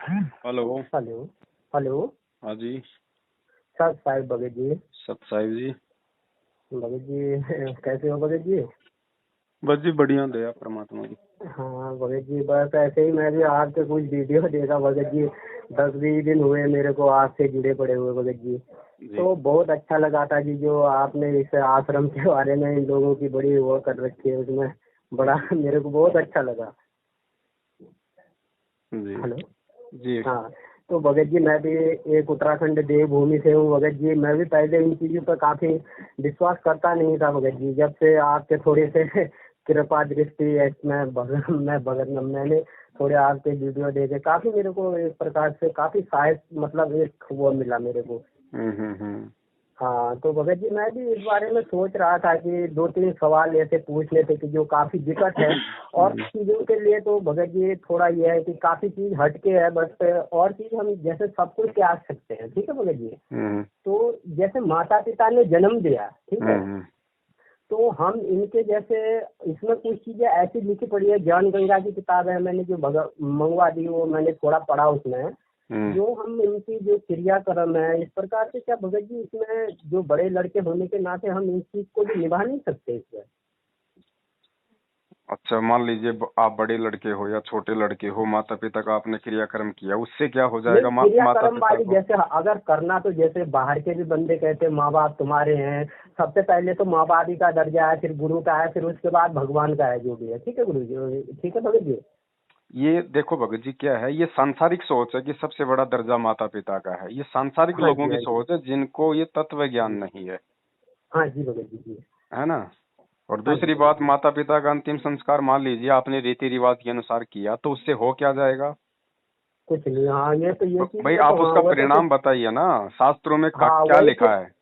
Hello. Hello. Hello. हाँ जी। Sir Sahib Bhagat ji. सत साहिब जी। भगत जी कैसे हो भगत जी? बस जी बढ़िया, दया परमात्मा की। हाँ भगत जी, बस ऐसे ही मैं भी आपके कुछ वीडियो देखा भगत जी। 10-20 दिन हुए मेरे को आपसे जुड़े पड़े हुए भगत जी। जी तो बहुत अच्छा लगा था कि जो आपने इस आश्रम के बारे में इन लोगों की बड़ी वो कर रखी है उसमें। बड़ा जी मेरे को बहुत अच्छा लगा। जी हेलो। जी। हाँ। तो भगत जी मैं भी एक उत्तराखंड देवभूमि से हूँ भगत जी। मैं भी पहले इन चीज़ों पर काफ़ी विश्वास करता नहीं था भगत जी। जब से आपके थोड़े से कृपा दृष्टि मैंने थोड़े आपके वीडियो देखे, काफ़ी मेरे को एक प्रकार से काफ़ी सहायक मतलब एक वो मिला मेरे को। हम्म। हाँ तो भगत जी मैं भी इस बारे में सोच रहा था कि 2-3 सवाल ऐसे पूछ लेते कि जो काफी दिक्कत है। और चीजों के लिए तो भगत जी थोड़ा ये है कि काफी चीज हटके है, बट और चीज हम जैसे सब कुछ त्याग सकते हैं, ठीक है भगत जी। हम्म तो जैसे माता पिता ने जन्म दिया, ठीक है, हम्म तो हम इनके जैसे इसमें कुछ चीजें ऐसी लिखी पड़ी है, ज्ञान गंगा की किताब है, मैंने जो मंगवा दी वो मैंने थोड़ा पढ़ा उसमें। हम्म। जो हम इनकी जो क्रियाक्रम है इस प्रकार से, क्या भगत जी इसमें जो बड़े लड़के होने के नाते हम इस चीज को भी निभा नहीं सकते इसमें? अच्छा, मान लीजिए आप बड़े लड़के हो या छोटे लड़के हो, माता पिता का आपने क्रियाक्रम किया, उससे क्या हो नहीं, जाएगा माता क्रियाक्रम पिता वाली को? जैसे अगर करना तो जैसे बाहर के भी बंदे कहते हैं माँ बाप तुम्हारे हैं। सबसे पहले तो माँ बाप ही का दर्जा है, फिर गुरु का है, फिर उसके बाद भगवान का है, जो भी है, ठीक है गुरु जी, ठीक है भगत जी। ये देखो भगत जी, क्या है, ये सांसारिक सोच है कि सबसे बड़ा दर्जा माता पिता का है। ये सांसारिक हाँ लोगों जी, की हाँ जी। सोच है जिनको ये तत्व ज्ञान जी। नहीं है। हाँ जी भगत जी जी। है ना? और हाँ जी दूसरी भगत बात, जी। माता पिता का अंतिम संस्कार मान लीजिए आपने रीति रिवाज के अनुसार किया, तो उससे हो क्या जाएगा? कुछ नहीं, हाँ ये तो ये चीज भाई में तो आप हाँ उसका वो तो फिर। परिणाम बताइए ना, शास्त्रों में हाँ क्या वही लिखा फिर। है?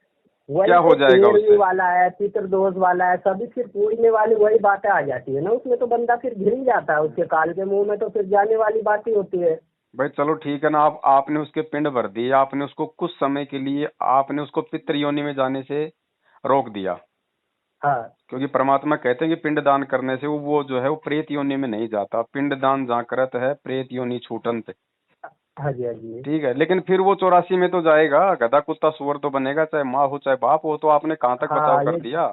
वही क्या तो हो जाएगा तेरहवीं उससे? वाला है, पितृदोष वाला है, सभी फिर पूछने वाली वही बातें आ जाती है ना उसमें, तो बंदा फिर घिर ही जाता है उसके काल के मुंह में, तो फिर जाने वाली बात ही होती है। भाई चलो ठीक है ना, आपने उसके पिंड भर दिए, आपने उसको कुछ समय के लिए आपने उसको पितृ योनि में जाने से रोक दिया। हाँ। क्योंकि परमात्मा कहते हैं कि पिंड दान करने से वो जो है वो प्रेत योनि में नहीं जाता। पिंड दान जहाँ करत है प्रेत योनि छूटन से। हाँ जी, हाँ जी। ठीक है, लेकिन फिर वो 84 में तो जाएगा, गधा कुत्ता सुअर तो बनेगा, चाहे माँ हो चाहे बाप हो। तो आपने कहाँ तक बचाव हाँ कर ये। दिया?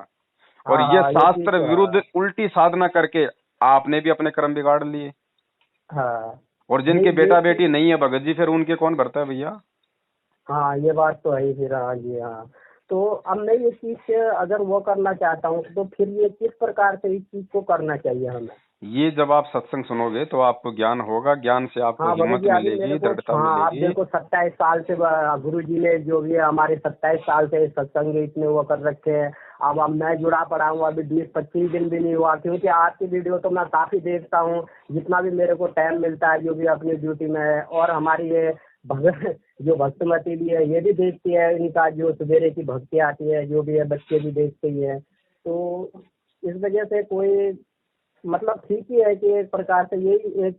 और हाँ ये हाँ ये चीज शास्त्र तो विरुद्ध है। उल्टी साधना करके आपने भी अपने कर्म बिगाड़ लिए। हाँ और जिनके ये बेटा चीज। बेटी नहीं है भगत जी, फिर उनके कौन भरता है भैया? हाँ ये बात तो है ही फिर, हाँ जी हाँ। तो अब मैं ये चीज से अगर वो करना चाहता हूँ तो फिर ये किस प्रकार से इस चीज को करना चाहिए हमें? ये जब आप सत्संग सुनोगे तो आपको ज्ञान होगा, ज्ञान से आपको हाँ भगत हिम्मत जी, अभी मेरे मिलेगी, को दृढ़ता हाँ आप मिलेगी। देखो 27 साल से गुरु जी ने जो भी है हमारे 27 साल से सत्संग इतने वो कर रखे हैं। अब मैं जुड़ा पड़ा हूँ, अभी 20-25 दिन भी नहीं हुआ, क्योंकि आपकी वीडियो तो मैं काफी देखता हूँ जितना भी मेरे को टाइम मिलता है, जो भी अपनी ड्यूटी में है। और हमारी ये भगत जो भक्तमती भी है ये भी देखती है, इनका जो सवेरे की भक्ति आती है जो भी है, बच्चे भी देखते ही है। तो इस वजह से कोई मतलब ठीक ही है कि एक प्रकार से यही एक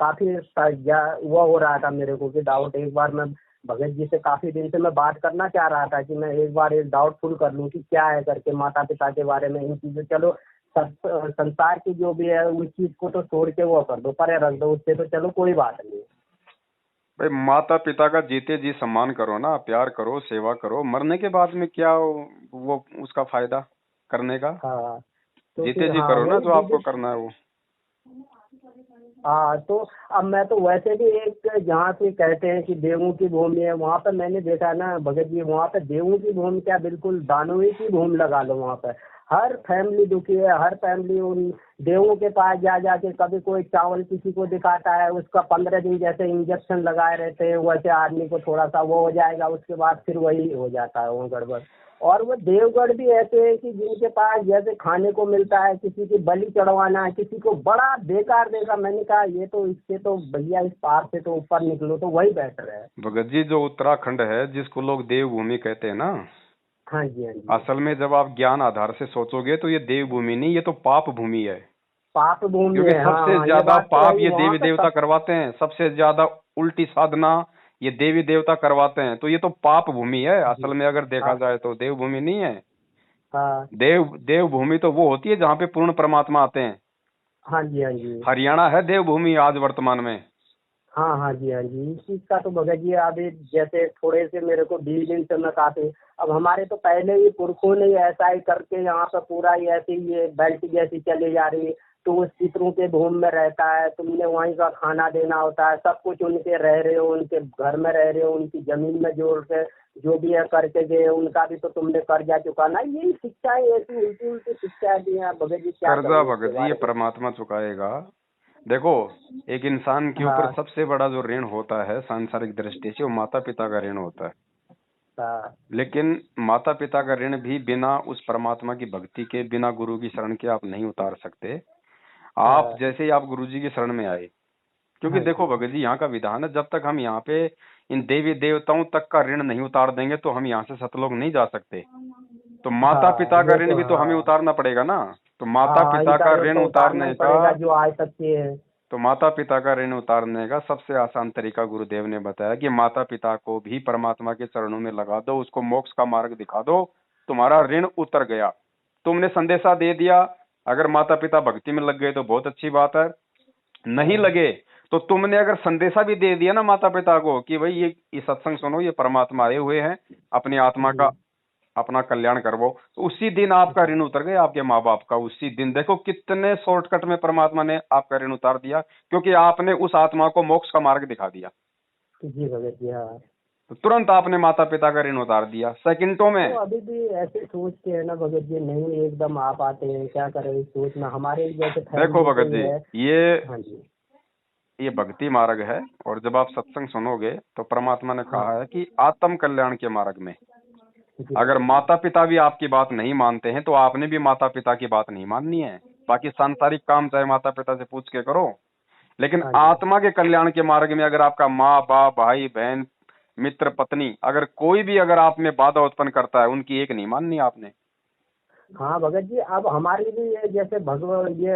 काफी वो हो रहा था मेरे को कि डाउट, एक बार मैं भगत जी से काफी दिन से मैं बात करना चाह रहा था कि मैं एक बार एक डाउटफुल कर लूं कि क्या है करके माता पिता के बारे में, इन चीजों, चलो संसार की जो भी है उस चीज को तो छोड़ के वो कर दो, परे रख दो, उससे तो चलो कोई बात नहीं। भाई माता पिता का जीते जी सम्मान करो ना, प्यार करो, सेवा करो। मरने के बाद में क्या वो उसका फायदा करने का? हाँ तो जीते फिर जी हाँ करो ना वही जो आपको दीदी। करना है वो। हाँ तो अब मैं तो वैसे भी एक, जहाँ से कहते हैं कि देवों की भूमि है, वहाँ पर मैंने देखा ना भगत जी, वहाँ पे देवों की भूमि क्या, बिल्कुल दानवी की भूमि लगा लो वहाँ पर। हर फैमिली दुखी है, हर फैमिली उन देवों के पास जा जाके, कभी कोई चावल किसी को दिखाता है, उसका 15 दिन जैसे इंजेक्शन लगाए रहते हैं, वैसे आदमी को थोड़ा सा वो हो जाएगा, उसके बाद फिर वही हो जाता है वो गड़बड़। और वो देवगढ़ भी ऐसे है कि जिनके पास जैसे खाने को मिलता है, किसी की बलि चढ़वाना है, किसी को बड़ा बेकार देखा, मैंने कहा ये तो इससे तो भैया इस पार से तो ऊपर निकलो तो वही बेटर है। भगत जी, जो उत्तराखंड है जिसको लोग देवभूमि कहते हैं ना, हाँ जी, हाँ जी। असल में जब आप ज्ञान आधार से सोचोगे तो ये देवभूमि नहीं, ये तो पाप भूमि है। पाप भूमि क्योंकि है, हाँ सबसे हाँ ये ज्यादा बात तो है पाप ही, ये वहाँ देवी पे देवता सब। करवाते हैं, सबसे ज्यादा उल्टी साधना ये देवी देवता करवाते हैं। तो ये तो पाप भूमि है जी। असल में, अगर देखा हाँ जाए तो देवभूमि नहीं है। हाँ। देवभूमि तो वो होती है जहाँ पे पूर्ण परमात्मा आते हैं। हाँ जी, हाँ जी। हरियाणा है देवभूमि आज वर्तमान में। हाँ हाँ जी, हाँ जी, इस चीज का तो भगत जी अभी जैसे थोड़े से मेरे को 20 दिन से मैं काफी, अब हमारे तो पहले ही पुरखों ने ऐसा ही करके यहाँ पे पूरा ही ऐसे ही ये बेल्ट जैसी चली जा रही है। तो उस पितरों के भूमि में रहता है, तुमने वहीं का खाना देना होता है, सब कुछ उनके रह रहे हो, उनके घर में रह रहे हो, उनकी जमीन में जोड़ के जो भी है करके गए, उनका भी तो तुमने कर्जा चुकाना। यही शिक्षाएं ऐसी उल्टी उल्टी शिक्षाएं दी हैं भगत जी, क्या कर्जा करूँ इसके भगत जी ये बारे में। परमात्मा चुकाएगा। देखो, एक इंसान के ऊपर हाँ सबसे बड़ा जो ऋण होता है सांसारिक दृष्टि से, वो माता पिता का ऋण होता है। हाँ लेकिन माता पिता का ऋण भी बिना उस परमात्मा की भक्ति के, बिना गुरु की शरण के आप नहीं उतार सकते। आप हाँ जैसे ही आप गुरु जी की शरण में आए, क्योंकि हाँ देखो जी भगत जी यहाँ का विधान है, जब तक हम यहाँ पे इन देवी देवताओं तक का ऋण नहीं उतार देंगे तो हम यहाँ से सतलोक नहीं जा सकते। तो माता हाँ, पिता का ये ऋण तो भी तो हमें हाँ। उतारना पड़ेगा ना। तो माता हाँ, पिता इनका का ऋण ऋण तो उतारना ही उतारने का पड़ेगा जो आज तक के है। तो माता पिता का ऋण उतारने का सबसे आसान तरीका गुरुदेव ने बताया कि माता पिता को भी परमात्मा के चरणों में लगा दो, उसको मोक्ष का मार्ग दिखा दो, तुम्हारा ऋण उतर गया। तुमने संदेशा दे दिया, अगर माता पिता भक्ति में लग गए तो बहुत अच्छी बात है, नहीं हाँ लगे तो तुमने अगर संदेशा भी दे दिया ना माता पिता को कि भाई ये सत्संग सुनो, ये परमात्मा आए हुए हैं अपनी आत्मा का जी अपना कल्याण करवाओ, तो उसी दिन आपका ऋण उतर गया आपके माँ बाप का। उसी दिन देखो कितने शॉर्टकट में परमात्मा ने आपका ऋण उतार दिया, क्योंकि आपने उस आत्मा को मोक्ष का मार्ग दिखा दिया। जी भगत जी हाँ। तो तुरंत आपने माता पिता का ऋण उतार दिया सेकंडों तो में। अभी भी ऐसे सोच के है ना भगत जी, नहीं एकदम आ पाते हैं, क्या करें इस सोच में, हमारे जैसे देखो फैमिली से भगत ही जी, है। ये हाँ जी ये भक्ति मार्ग है, और जब आप सत्संग सुनोगे तो परमात्मा ने हाँ कहा है कि आत्म कल्याण के मार्ग में जी अगर भगत जी माता पिता भी आपकी बात नहीं मानते हैं तो आपने भी माता पिता की बात नहीं माननी है। बाकी सांसारिक काम चाहे माता पिता से पूछ के करो, लेकिन हाँ जी। आत्मा के कल्याण के मार्ग में अगर आपका माँ बाप भाई बहन मित्र पत्नी अगर कोई भी अगर आप में बाधा उत्पन्न करता है, उनकी एक नहीं माननी आपने। हाँ भगत जी, अब हमारी भी ये जैसे ये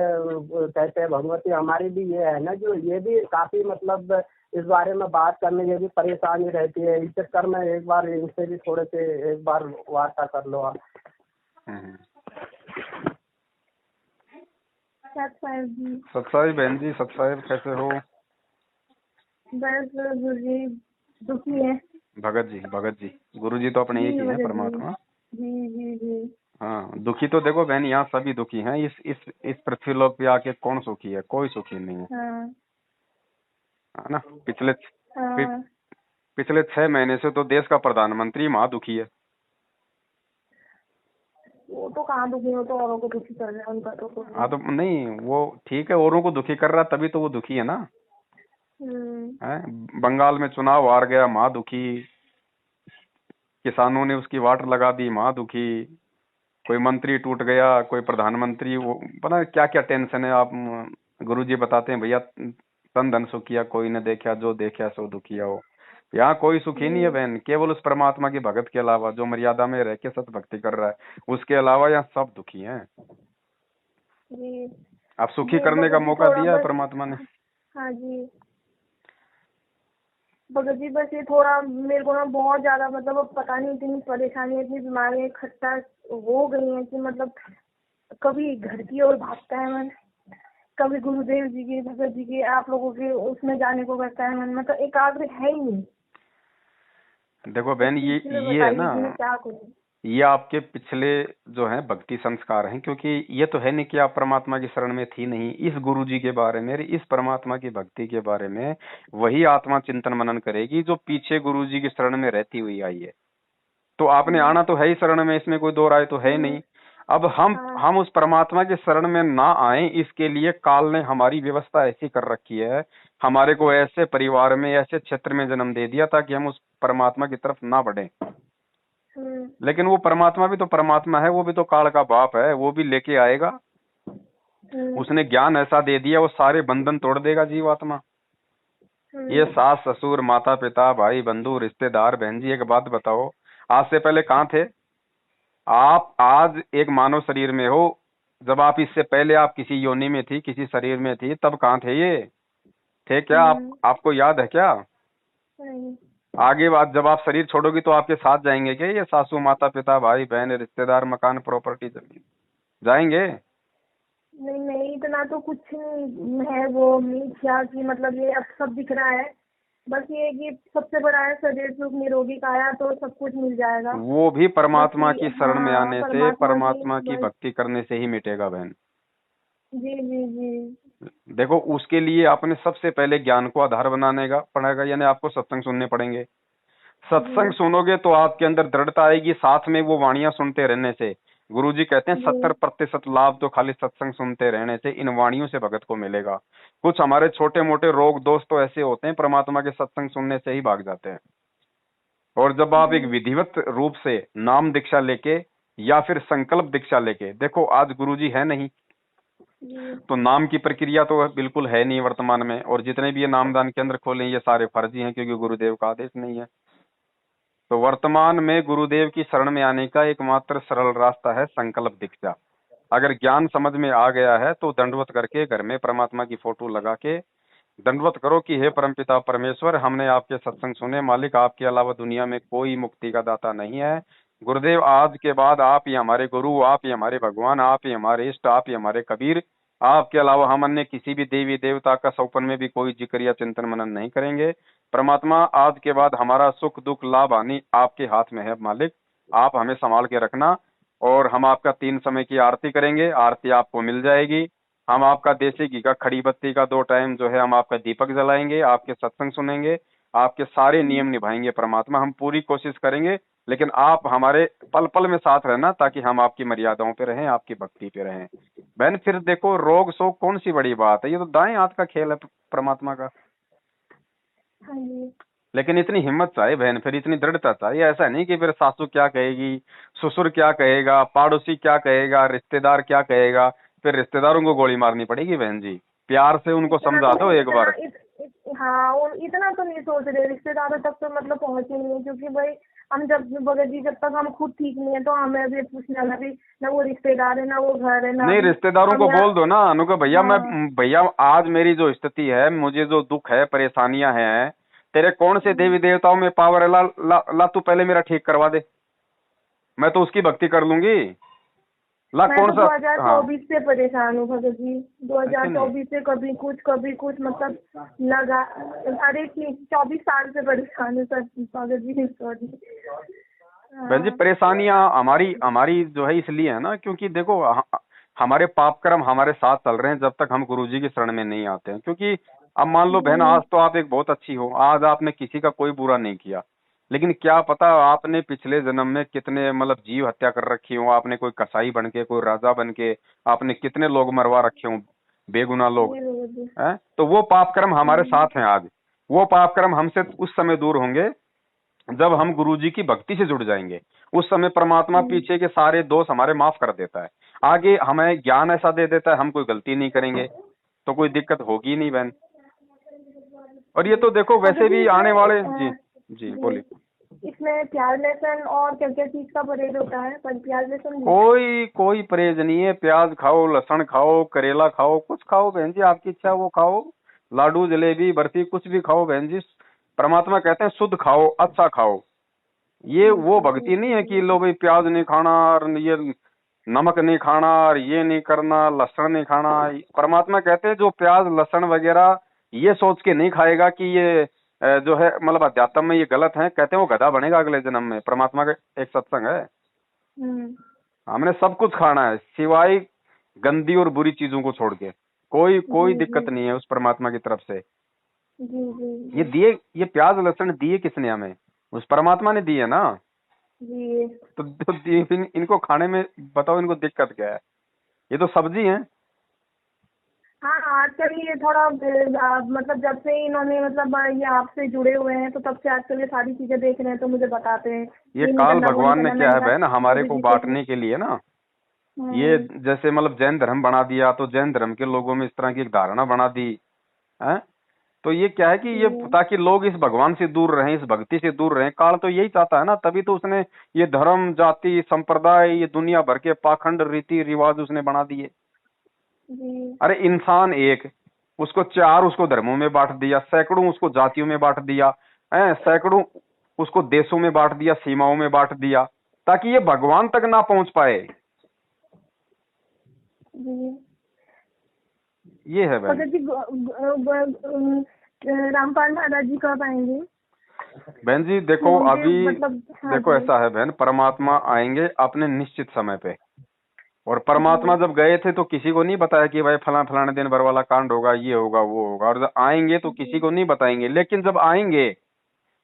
कहते हैं भगवती, हमारी भी ये है ना, जो ये भी काफी मतलब इस बारे में बात करने ये भी परेशानी रहती है। इस चक्कर में एक बार इनसे भी थोड़े से एक बार वार्ता कर लो आप। हम्म। सत्साहिब जी। सत्साहिब बहन जी, सत्साहिब कैसे हो? बस गुरु जी दुखी है। भगत जी गुरु जी तो अपने एक जी ही हैं, भगत जी। परमात्मा। जी जी जी। हाँ, दुखी तो देखो बहन यहाँ सभी दुखी हैं। इस पृथ्वी लोक पे आके कौन सुखी है? कोई सुखी नहीं है, हाँ है ना। पि, हाँ। पिछले 6 महीने से तो देश का प्रधानमंत्री महा दुखी है। वो तो कहाँ दुखी हो, तो औरों को दुखी कर रहे हैं, उनका तो कुछ हाँ नहीं। तो नहीं, वो ठीक है, औरों को दुखी कर रहा है तभी तो वो दुखी है ना। हम्म। है, बंगाल में चुनाव हार गया महा दुखी, किसानों ने उसकी वाट लगा दी महा दुखी, कोई मंत्री टूट गया, कोई प्रधानमंत्री, वो पता नहीं क्या क्या टेंशन है। आप गुरु जी बताते हैं भैया, तन धन सुखिया कोई न देखा, जो देखा सो दुखिया हो। यहाँ कोई सुखी नहीं है जी बहन, केवल उस परमात्मा की भगत के अलावा, जो मर्यादा में रह के सत भक्ति कर रहा है, उसके अलावा यहाँ सब दुखी हैं। जी। आप सुखी ये करने का भगत जी मौका थोड़ा दिया है बस। परमात्मा ने। हाँ जी भगत जी, बस ये थोड़ा मेरे को ना बहुत ज्यादा मतलब अब पता नहीं इतनी परेशानी, इतनी बीमारियां इकट्ठा हो गई हैं कि मतलब कभी घर की ओर भागता है मन, कभी गुरुदेव जी के भगत जी के आप लोगों के उसमें जाने को करता है मन, मतलब एकाग्र है ही नहीं। देखो इस बहन, चीज के लिए ये है बताइए ना, कि मैं क्या करूँ। ये आपके पिछले जो है भक्ति संस्कार हैं, क्योंकि ये तो है नहीं कि आप परमात्मा की शरण में थी नहीं। इस गुरु जी के बारे में, इस परमात्मा की भक्ति के बारे में वही आत्मा चिंतन मनन करेगी जो पीछे गुरु जी की शरण में रहती हुई आई है। तो आपने आना तो है ही शरण में, इसमें कोई दो राय तो है ही नहीं। अब हाँ हम उस परमात्मा की शरण में ना आए, इसके लिए काल ने हमारी व्यवस्था ऐसी कर रखी है, हमारे को ऐसे परिवार में ऐसे क्षेत्र में जन्म दे दिया ताकि हम उस परमात्मा की तरफ ना बढ़े। लेकिन वो परमात्मा भी तो परमात्मा है, वो भी तो काल का बाप है, वो भी लेके आएगा। उसने ज्ञान ऐसा दे दिया, वो सारे बंधन तोड़ देगा जीवात्मा। ये सास ससुर माता पिता भाई बंधु रिश्तेदार, बहन जी एक बात बताओ, आज से पहले कहाँ थे आप? आज एक मानव शरीर में हो, जब आप इससे पहले आप किसी योनि में थी, किसी शरीर में थी, तब कहाँ थे ये? थे क्या? आपको याद है क्या? नहीं आगे बात, जब आप शरीर छोड़ोगी तो आपके साथ जाएंगे क्या ये सासू माता पिता भाई बहन रिश्तेदार मकान प्रॉपर्टी जमीन? जाएंगे? नहीं नहीं, इतना तो कुछ नहीं है वो मिथ्या की, मतलब ये अब सब दिख रहा है। बस ये है कि सबसे बड़ा है शरीर सुख निरोगी काया, तो सब कुछ मिल जाएगा। वो भी बस परमात्मा की ये, शरण में हाँ आने से, परमात्मा परमात्मा की बस। भक्ति करने से ही मिटेगा बहन। जी जी जी। देखो उसके लिए आपने सबसे पहले ज्ञान को आधार बनाने का पड़ेगा, यानी आपको सत्संग सुनने पड़ेंगे। सत्संग जी सुनोगे तो आपके अंदर दृढ़ता आएगी, साथ में वो वाणियां सुनते रहने से। गुरुजी कहते हैं जी 70% लाभ तो खाली सत्संग सुनते रहने से, इन वाणियों से भगत को मिलेगा। कुछ हमारे छोटे मोटे रोग दोस्त तो ऐसे होते हैं, परमात्मा के सत्संग सुनने से ही भाग जाते हैं। और जब आप एक जी विधिवत रूप से नाम दीक्षा लेके या फिर संकल्प दीक्षा लेके, देखो आज गुरुजी है नहीं जी। तो नाम की प्रक्रिया तो बिल्कुल है नहीं वर्तमान में, और जितने भी ये नामदान केंद्र खोले ये सारे फर्जी हैं क्योंकि गुरुदेव का आदेश नहीं है। तो वर्तमान में गुरुदेव की शरण में आने का एकमात्र सरल रास्ता है संकल्प दीक्षा। अगर ज्ञान समझ में आ गया है तो दंडवत करके घर में परमात्मा की फोटो लगा के दंडवत करो कि हे परमपिता परमेश्वर, हमने आपके सत्संग सुने, मालिक आपके अलावा दुनिया में कोई मुक्ति का दाता नहीं है। गुरुदेव आज के बाद आप ही हमारे गुरु, आप ही हमारे भगवान, आप ही हमारे इष्ट, आप ही हमारे कबीर। आपके अलावा हम अन्य किसी भी देवी देवता का सौपन में भी कोई जिक्र या चिंतन मनन नहीं करेंगे। परमात्मा आज के बाद हमारा सुख दुख लाभ हानि आपके हाथ में है मालिक, आप हमें संभाल के रखना। और हम आपका 3 समय की आरती करेंगे, आरती आपको मिल जाएगी। हम आपका देसी घी का खड़ी बत्ती का 2 टाइम जो है हम आपका दीपक जलाएंगे, आपके सत्संग सुनेंगे, आपके सारे नियम निभाएंगे। परमात्मा हम पूरी कोशिश करेंगे, लेकिन आप हमारे पल पल में साथ रहना ताकि हम आपकी मर्यादाओं पे रहें, आपकी भक्ति पे रहें। बहन फिर देखो रोग शोक कौन सी बड़ी बात है, ये तो दाएं हाथ का खेल है परमात्मा का। हाँ जी। लेकिन इतनी हिम्मत चाहिए बहन, फिर इतनी दृढ़ता चाहिए। ऐसा नहीं कि फिर सासू क्या कहेगी, ससुर क्या कहेगा, पड़ोसी क्या कहेगा, रिश्तेदार क्या कहेगा, फिर रिश्तेदारों को गोली मारनी पड़ेगी बहन जी। प्यार से उनको इतना समझा तो दो नहीं, एक बार। हाँ और इतना तो नहीं सोच रहे रिश्तेदारों तक तो मतलब पहुंचे नहीं है, क्योंकि भाई हम जब भगत जी जब तक हम खुद ठीक नहीं है तो हमें भी पूछना ना भी, ना वो रिश्तेदार है ना वो घर है ना नहीं अभी रिश्तेदारों हम को यहाँ। बोल दो ना, उनको भैया मैं, हाँ। भैया आज मेरी जो स्थिति है, मुझे जो दुख है परेशानियां हैं, तेरे कौन से देवी देवताओं में पावर है, ला तू पहले मेरा ठीक करवा दे, मैं तो उसकी भक्ति कर लूंगी। ला मैं कौन तो सा। हाँ 2024 से परेशान हूँ भगत जी, ऐसे नहीं, 2024 से कभी कुछ मतलब लगा। अरे 24 साल से परेशान हूँ सर भगत जी, सॉरी। बहन जी हाँ। परेशानियां हमारी हमारी जो है इसलिए है ना, क्योंकि देखो हमारे पाप कर्म हमारे साथ चल रहे हैं जब तक हम गुरुजी की शरण में नहीं आते हैं। क्योंकि अब मान लो बहन जी आज तो आप एक बहुत अच्छी हो, आज आपने किसी का कोई बुरा नहीं किया, लेकिन क्या पता आपने पिछले जन्म में कितने मतलब जीव हत्या कर रखी हो, आपने कोई कसाई बन के, कोई राजा बन के आपने कितने लोग मरवा रखे हो, बेगुनाह लोग जी भगत जी। हैं। तो वो पाप कर्म हमारे हम्म, साथ हैं आज। वो पाप कर्म हमसे उस समय दूर होंगे जब हम गुरुजी की भक्ति से जुड़ जाएंगे। उस समय परमात्मा हम्म। पीछे के सारे दोष हमारे माफ कर देता है, आगे हमें ज्ञान ऐसा दे देता है, हम कोई गलती नहीं करेंगे तो कोई दिक्कत होगी ही नहीं बहन। और ये तो देखो भगत वैसे जी भी आने वाले जी। जी जी बोलिए। इसमें प्याज लहसुन और क्या क्या चीज का परहेज होता है, पर प्याज लहसुन भी? कोई कोई परहेज नहीं है, प्याज खाओ, लहसुन खाओ, करेला खाओ, कुछ खाओ बहन जी, आपकी इच्छा वो खाओ, लाडू जलेबी बर्फी कुछ भी खाओ बहन जी। परमात्मा कहते हैं शुद्ध खाओ, अच्छा खाओ। ये वो भक्ति नहीं है कि लो भाई प्याज नहीं खाना और ये नमक नहीं खाना और ये नहीं करना, लहसुन नहीं खाना। परमात्मा कहते हैं जो प्याज लहसुन वगैरह ये सोच के नहीं खाएगा कि ये जो है मतलब अध्यात्म में ये गलत है, कहते हैं वो गधा बनेगा अगले जन्म में। परमात्मा का एक सत्संग है। हम्म। हमने सब कुछ खाना है सिवाय गंदी और बुरी चीजों को छोड़ के, कोई कोई जी जी दिक्कत नहीं है उस परमात्मा की तरफ से। जी जी ये जी दिए, ये प्याज लहसुन दिए किसने हमें, उस परमात्मा ने दिए ना। जी। तो इनको खाने में बताओ इनको दिक्कत क्या है, ये तो सब्जी है। हाँ आजकल ये थोड़ा मतलब जब से इन्होंने मतलब ये आपसे जुड़े हुए हैं तो तब से आजकल ये सारी चीजें देख रहे हैं तो मुझे बताते हैं ये ये नहीं काल करना वो नहीं भगवान ने करना, क्या मैंने है कहा बहन हमारे गुरु को जी से। बांटने के लिए ना, ये हम्म। जैसे मतलब जैन धर्म बना दिया तो जैन धर्म के लोगों में इस तरह की एक धारणा बना दी है। तो ये क्या है कि ये जी ताकि लोग इस भगवान से दूर रहें, इस भक्ति से दूर रहें। काल तो यही चाहता है ना, तभी तो उसने ये धर्म जाति संप्रदाय ये दुनिया भर के पाखंड रीति रिवाज उसने बना दिए। जी अरे इंसान एक, उसको 4 उसको धर्मों में बांट दिया, सैकड़ों उसको जातियों में बांट दिया है, सैकड़ों उसको देशों में बांट दिया, सीमाओं में बांट दिया ताकि ये भगवान तक ना पहुंच पाए। जी। ये है बहन। भगत जी रामपाल महाराज जी कब आएंगे? बहन जी देखो मुझे अभी मतलब हाँ देखो जी। ऐसा है बहन, परमात्मा आएंगे अपने निश्चित समय पे। और परमात्मा जब गए थे तो किसी को नहीं बताया कि भाई फलाने दिन भर वाला कांड होगा, ये होगा, वो होगा। और जब आएंगे तो किसी को नहीं बताएंगे, लेकिन जब आएंगे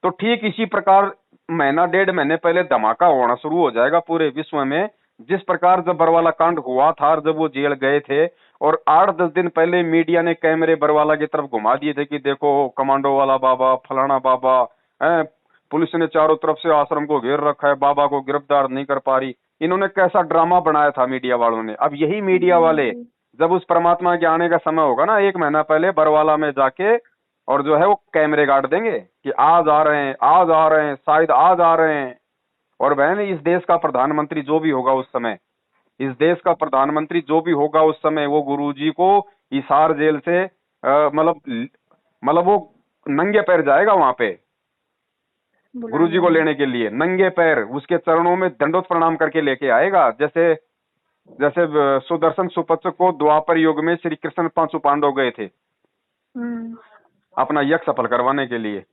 तो ठीक इसी प्रकार महीना 1.5 महीने पहले धमाका होना शुरू हो जाएगा पूरे विश्व में। जिस प्रकार जब बरवाला कांड हुआ था और जब वो जेल गए थे, और 8-10 दिन पहले मीडिया ने कैमरे बरवाला की तरफ घुमा दिए थे कि देखो कमांडो वाला बाबा, फलाना बाबा है, पुलिस ने चारों तरफ से आश्रम को घेर रखा है, बाबा को गिरफ्तार नहीं कर पा रही। इन्होंने कैसा ड्रामा बनाया था मीडिया वालों ने। अब यही मीडिया वाले जब उस परमात्मा के आने का समय होगा ना, 1 महीना पहले बरवाला में जाके और जो है वो कैमरे गाड़ देंगे कि आज आ रहे हैं, आज आ रहे हैं, शायद आज आ रहे हैं। और बहन इस देश का प्रधानमंत्री जो भी होगा उस समय, इस देश का प्रधानमंत्री जो भी होगा उस समय, वो गुरुजी को हिसार जेल से मतलब वो नंगे पैर जाएगा वहां पे गुरुजी को लेने के लिए। नंगे पैर उसके चरणों में दंडोत प्रणाम करके लेके आएगा। जैसे जैसे सुदर्शन सुपच्च को द्वापर युग में श्री कृष्ण 5 पांडव गए थे अपना यज्ञ सफल करवाने के लिए।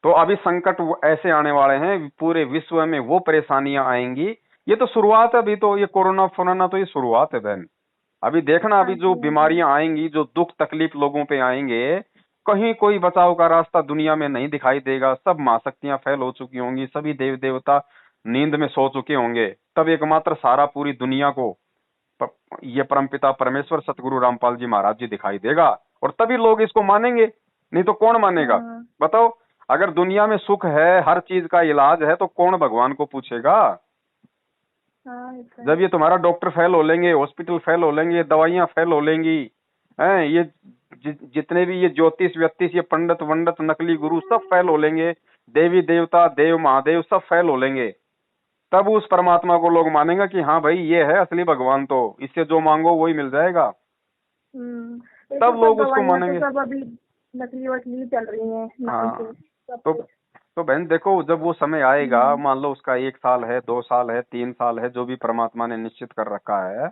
तो अभी संकट ऐसे आने वाले हैं पूरे विश्व में, वो परेशानियां आएंगी। ये तो शुरुआत है, अभी तो ये कोरोना फोरोना तो ये शुरुआत है बहन। अभी देखना अभी जो बीमारियां आएंगी, जो दुख तकलीफ लोगों पे आएंगे, कहीं कोई बचाव का रास्ता दुनिया में नहीं दिखाई देगा। सब महाशक्तियां फैल हो चुकी होंगी, सभी देव देवता नींद में सो चुके होंगे। तब एकमात्र सारा पूरी दुनिया को ये परमपिता परमेश्वर सतगुरु रामपाल जी महाराज जी दिखाई देगा, और तभी लोग इसको मानेंगे, नहीं तो कौन मानेगा बताओ। अगर दुनिया में सुख है, हर चीज का इलाज है, तो कौन भगवान को पूछेगा। जब ये तुम्हारा डॉक्टर फेल हो लेंगे, हॉस्पिटल फेल हो लेंगे, दवाइयां फेल हो लेंगी, हैं ये जितने भी ये ज्योतिष व्यक्तिश, ये पंडित वंडित नकली गुरु सब फेल हो लेंगे, देवी देवता देव महादेव सब फेल हो लेंगे, तब उस परमात्मा को लोग मानेंगे कि हाँ भाई ये है असली भगवान, तो इससे जो मांगो वही मिल जाएगा। तब लोग उसको मानेंगे। सब अभी नकली वकली चल रही है। हाँ तो बहन देखो जब वो समय आएगा, मान लो उसका 1 साल है, 2 साल है, 3 साल है, जो भी परमात्मा ने निश्चित कर रखा है,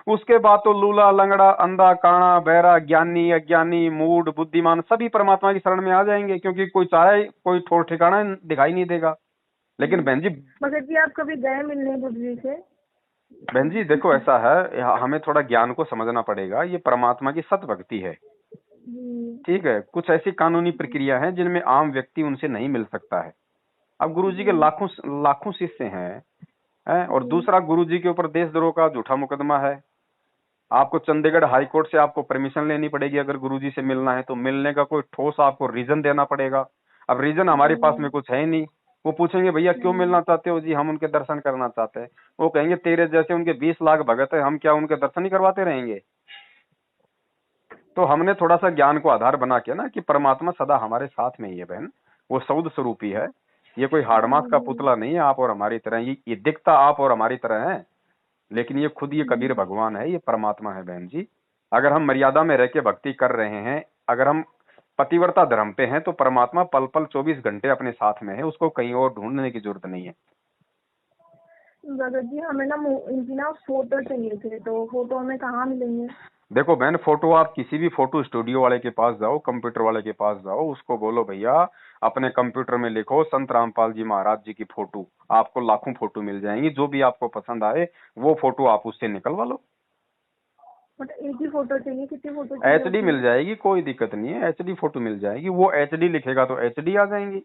उसके बाद तो लूला लंगड़ा अंधा काना बहरा ज्ञानी अज्ञानी मूढ़ बुद्धिमान सभी परमात्मा की शरण में आ जाएंगे, क्योंकि कोई चाहे कोई ठोर ठिकाना दिखाई नहीं देगा। लेकिन बहन जी, मगर जी आप कभी गए मिलने गुरु जी से? बहन जी देखो ऐसा है, हमें थोड़ा ज्ञान को समझना पड़ेगा। ये परमात्मा की सत भक्ति है, ठीक है। कुछ ऐसी कानूनी प्रक्रिया है जिनमें आम व्यक्ति उनसे नहीं मिल सकता है। अब गुरुजी के लाखों शिष्य हैं, और दूसरा गुरुजी के ऊपर देशद्रोह का झूठा मुकदमा है। आपको चंडीगढ़ हाई कोर्ट से आपको परमिशन लेनी पड़ेगी अगर गुरुजी से मिलना है, तो मिलने का कोई ठोस आपको रीजन देना पड़ेगा। अब रीजन हमारे पास में कुछ है ही नहीं। वो पूछेंगे भैया क्यों मिलना चाहते हो? जी हम उनके दर्शन करना चाहते हैं। वो कहेंगे तेरे जैसे उनके 20 लाख भगत है, हम क्या उनके दर्शन ही करवाते रहेंगे? तो हमने थोड़ा सा ज्ञान को आधार बना के ना कि परमात्मा सदा हमारे साथ में ही है बहन, वो सौद स्वरूपी है। ये कोई हाड़मास का पुतला नहीं है आप और हमारी तरह। ये दिखता आप और हमारी तरह है, लेकिन ये खुद ये कबीर भगवान है, ये परमात्मा है बहन जी। अगर हम मर्यादा में रह के भक्ति कर रहे हैं, अगर हम पतिव्रता धर्म पे हैं, तो परमात्मा पल पल 24 घंटे अपने साथ में है, उसको कहीं और ढूंढने की जरूरत नहीं है। भगत जी हमें ना इनकी ना फोटो चाहिए थे, तो फोटो हमें कहाँ मिलेंगे? देखो बहन, फोटो आप किसी भी फोटो स्टूडियो वाले के पास जाओ, कंप्यूटर वाले के पास जाओ, उसको बोलो भैया अपने कंप्यूटर में लिखो संत रामपाल जी महाराज जी की फोटो, आपको लाखों फोटो मिल जाएंगी। जो भी आपको पसंद आए वो फोटो आप उससे निकलवा लो। एक ही फोटो चाहिए? कितनी फोटो चाहिए? एचडी मिल जाएगी, कोई दिक्कत नहीं है, एचडी फोटो मिल जाएगी। वो एचडी लिखेगा तो एचडी आ जाएंगी।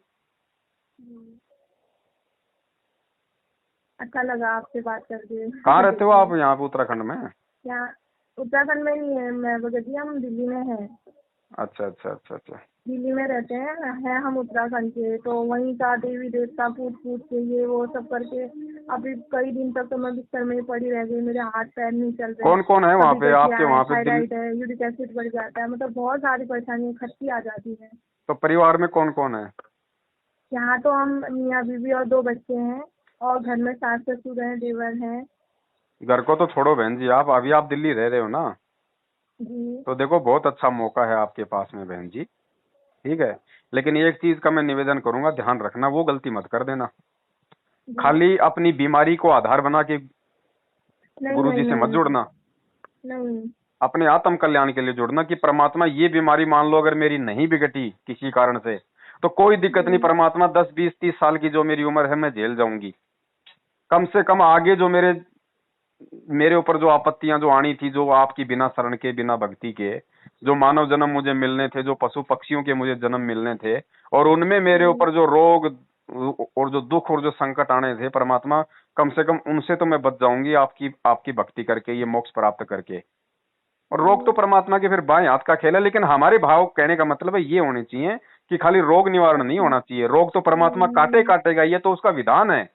अच्छा लगा आपसे बात करके। कहाँ रहते हो आप? यहाँ पे उत्तराखंड में? यहाँ उत्तराखंड में नहीं है मैं भगत जी, हम दिल्ली में हैं। अच्छा अच्छा अच्छा अच्छा, दिल्ली में रहते हैं हम उत्तराखंड के। तो वहीं का देवी देवता पूछ के ये वो सब करके अभी कई दिन तक तो मैं बिस्तर में पड़ी रह गई, मेरे हाथ पैर नहीं चल रहे। कौन कौन है वहाँ पे आपके? वहाँ पे थायराइड है, यूरिक एसिड बढ़ जाता है, मतलब बहुत सारी परेशानियाँ इकट्ठी आ जाती है। तो परिवार में कौन कौन है? यहाँ तो हम मियाँ बीवी और 2 बच्चे हैं, और घर में सास ससुर हैं, देवर हैं। घर को तो छोड़ो बहन जी, आप अभी आप दिल्ली रह रहे हो ना जी। तो देखो बहुत अच्छा मौका है आपके पास में बहन जी, ठीक है। लेकिन एक चीज का मैं निवेदन करूंगा, ध्यान रखना, वो गलती मत कर देना। खाली अपनी बीमारी को आधार बना के गुरुजी से मत जुड़ना। नहीं अपने आत्म कल्याण के लिए जुड़ना कि परमात्मा ये बीमारी मान लो अगर मेरी नहीं भी घटी किसी कारण से तो कोई दिक्कत नहीं, परमात्मा 10 20 30 साल की जो मेरी उम्र है मैं झेल जाऊंगी, कम से कम आगे जो मेरे ऊपर जो आपत्तियां जो आनी थी, जो आपकी बिना शरण के बिना भक्ति के जो मानव जन्म मुझे मिलने थे, जो पशु पक्षियों के मुझे जन्म मिलने थे, और उनमें मेरे ऊपर जो रोग और जो दुख और जो संकट आने थे, परमात्मा कम से कम उनसे तो मैं बच जाऊंगी आपकी आपकी भक्ति करके, ये मोक्ष प्राप्त करके। और रोग तो परमात्मा के फिर बाएं हाथ का खेल है, लेकिन हमारे भाव कहने का मतलब है ये होने चाहिए कि खाली रोग निवारण नहीं होना चाहिए, रोग तो परमात्मा काटे काटेगा, ये तो उसका विधान है,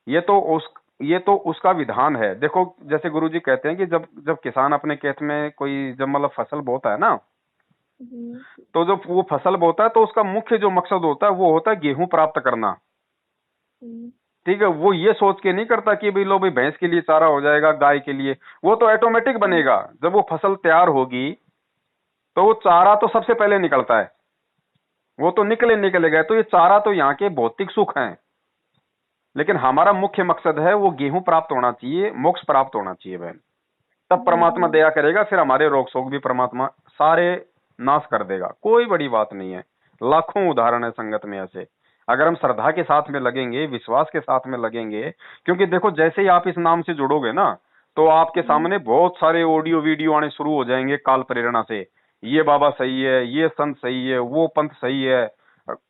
ये तो उसका विधान है। देखो जैसे गुरुजी कहते हैं कि जब जब किसान अपने खेत में कोई जब मतलब फसल बोता है ना, तो जब वो फसल बोता है तो उसका मुख्य जो मकसद होता है वो होता है गेहूं प्राप्त करना। ठीक है, वो ये सोच के नहीं करता कि भाई लो भाई भैंस के लिए चारा हो जाएगा, गाय के लिए, वो तो ऑटोमेटिक बनेगा। जब वो फसल तैयार होगी तो वो चारा तो सबसे पहले निकलता है, वो तो निकलेगा। तो ये चारा तो यहाँ के भौतिक सुख हैं, लेकिन हमारा मुख्य मकसद है वो गेहूं प्राप्त होना चाहिए, मोक्ष प्राप्त होना चाहिए बहन। तब परमात्मा दया करेगा, फिर हमारे रोग शोक भी परमात्मा सारे नाश कर देगा। कोई बड़ी बात नहीं है, लाखों उदाहरण है संगत में ऐसे। अगर हम श्रद्धा के साथ में लगेंगे, विश्वास के साथ में लगेंगे, क्योंकि देखो जैसे ही आप इस नाम से जुड़ोगे ना तो आपके सामने बहुत सारे ऑडियो वीडियो आने शुरू हो जाएंगे काल प्रेरणा से, ये बाबा सही है, ये संत सही है, वो पंथ सही है।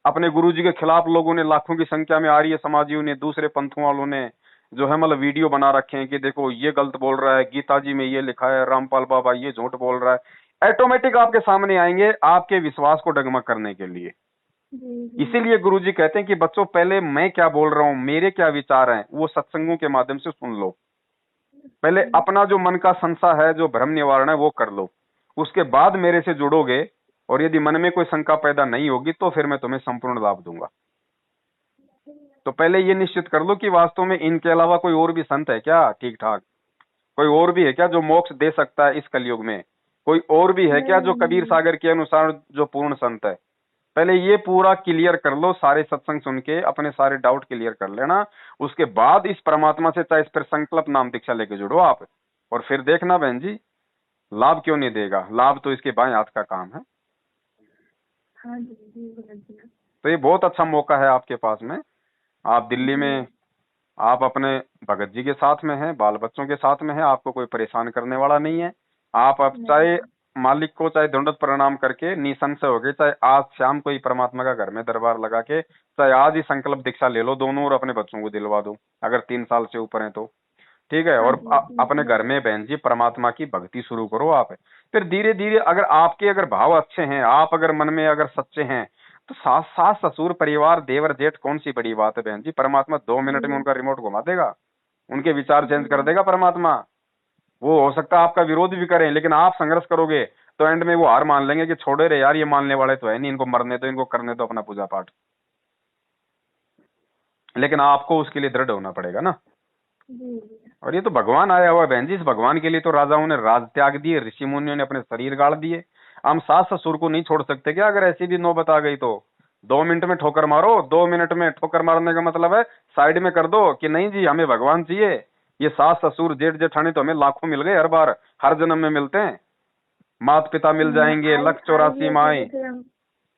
अपने गुरुजी के खिलाफ लोगों ने लाखों की संख्या में आर्य समाजियों ने, दूसरे पंथों वालों ने जो है मतलब वीडियो बना रखे हैं कि देखो ये गलत बोल रहा है, गीता जी में ये लिखा है, रामपाल बाबा ये झूठ बोल रहा है। ऑटोमेटिक आपके सामने आएंगे आपके विश्वास को डगमग करने के लिए। इसीलिए गुरुजी कहते हैं कि बच्चों पहले मैं क्या बोल रहा हूं, मेरे क्या विचार हैं, वो सत्संगों के माध्यम से सुन लो। पहले अपना जो मन का संशय है, जो भ्रम निवारण है, वो कर लो। उसके बाद मेरे से जुड़ोगे और यदि मन में कोई शंका पैदा नहीं होगी तो फिर मैं तुम्हें संपूर्ण लाभ दूंगा। तो पहले ये निश्चित कर लो कि वास्तव में इनके अलावा कोई और भी संत है क्या ठीक ठाक, कोई और भी है क्या जो मोक्ष दे सकता है इस कलयुग में, कोई और भी है क्या जो कबीर सागर के अनुसार जो पूर्ण संत है। पहले ये पूरा क्लियर कर लो, सारे सत्संग सुन के अपने सारे डाउट क्लियर कर लेना। उसके बाद इस परमात्मा से चाहे इस पर संकल्प नाम दीक्षा लेके जुड़ो आप, और फिर देखना बहन जी लाभ क्यों नहीं देगा। लाभ तो इसके बाएं हाथ का काम है। हाँ जी। तो ये बहुत अच्छा मौका है आपके पास में। आप दिल्ली में आप अपने भगत जी के साथ में हैं, बाल बच्चों के साथ में हैं, आपको कोई परेशान करने वाला नहीं है। आप अब चाहे मालिक को चाहे दंडवत प्रणाम करके निसंशय हो गए, चाहे आज शाम को ही परमात्मा का घर में दरबार लगा के चाहे आज ही संकल्प दीक्षा ले लो दोनों, और अपने बच्चों को दिलवा दो अगर 3 साल से ऊपर है तो। ठीक है, और अपने घर में बहन जी परमात्मा की भक्ति शुरू करो आप। फिर धीरे धीरे अगर भाव अच्छे हैं, आप अगर मन में अगर सच्चे हैं, तो सास ससुर परिवार देवर जेठ कौन सी बड़ी बात है बहन जी। परमात्मा 2 मिनट में उनका रिमोट घुमा देगा, उनके विचार चेंज कर देगा परमात्मा। वो हो सकता है आपका विरोध भी करें, लेकिन आप संघर्ष करोगे तो एंड में वो हार मान लेंगे कि छोड़े रे यार, ये मानने वाले तो है नहीं, इनको मरने दो, इनको करने दो अपना पूजा पाठ। लेकिन आपको उसके लिए दृढ़ होना पड़ेगा ना। और ये तो भगवान आया हुआ है बहन जी, इस भगवान के लिए तो राजाओं ने राज त्याग दिए, ऋषि मुनियों ने अपने शरीर गाड़ दिए। हम सास ससुर को नहीं छोड़ सकते क्या? अगर ऐसी भी नौबत आ गई तो 2 मिनट में ठोकर मारो। 2 मिनट में ठोकर मारने का मतलब है साइड में कर दो कि नहीं जी हमें भगवान चाहिए। ये सास ससुर जेठ जेठानी तो हमें लाखों मिल गए, हर बार हर जन्म में मिलते हैं। माता पिता मिल जाएंगे, लख 84 माए,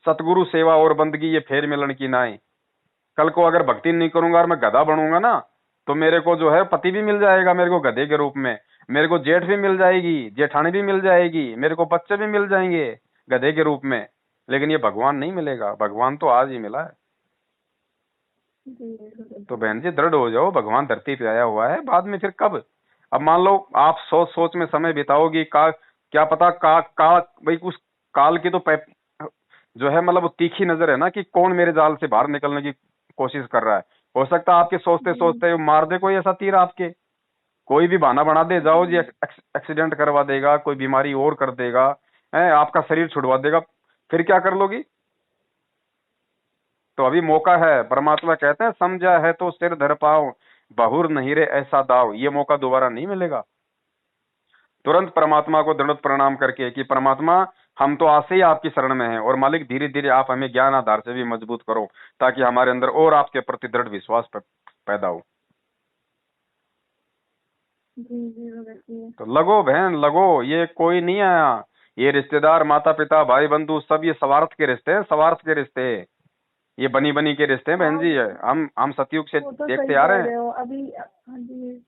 सतगुरु सेवा और बंदगी ये फेर मिलन की नाई। कल को अगर भक्ति नहीं करूंगा और मैं गधा बनूंगा ना, तो मेरे को जो है पति भी मिल जाएगा मेरे को गधे के रूप में, मेरे को जेठ भी मिल जाएगी, जेठानी भी मिल जाएगी, मेरे को बच्चे भी मिल जाएंगे गधे के रूप में। लेकिन ये भगवान नहीं मिलेगा, भगवान तो आज ही मिला है। तो बहन जी दृढ़ हो जाओ, भगवान धरती पे आया हुआ है, बाद में फिर कब। अब मान लो आप सोच सोच में समय बिताओगी, क्या पता भाई उस काल की तो जो है मतलब तीखी नजर है ना कि कौन मेरे जाल से बाहर निकलने की कोशिश कर रहा है। हो सकता है आपके सोचते सोचते मार दे कोई ऐसा तीर आपके, कोई भी बहाना बना दे, जाओ जी एक्सीडेंट करवा देगा, कोई बीमारी और कर देगा, आपका शरीर छुड़वा देगा, फिर क्या कर लोगी। तो अभी मौका है, परमात्मा कहते हैं समझा है तो सिर धर पाओ, बहुर नहीं रे ऐसा दाव। ये मौका दोबारा नहीं मिलेगा। तुरंत परमात्मा को दंडवत प्रणाम करके कि परमात्मा हम तो आज से ही आपकी शरण में हैं, और मालिक धीरे धीरे आप हमें ज्ञान आधार से भी मजबूत करो ताकि हमारे अंदर और आपके प्रति दृढ़ विश्वास पैदा हो। जी जी भगत जी। तो लगो बहन लगो, ये कोई नहीं आया, ये रिश्तेदार माता पिता भाई बंधु सब ये स्वार्थ के रिश्ते हैं, स्वार्थ के रिश्ते, ये बनी बनी के रिश्ते हैं बहन हाँ जी। हम सतयुग से वो तो देखते सही आ रहे कह हैं। रहे हो अभी। हाँ जी।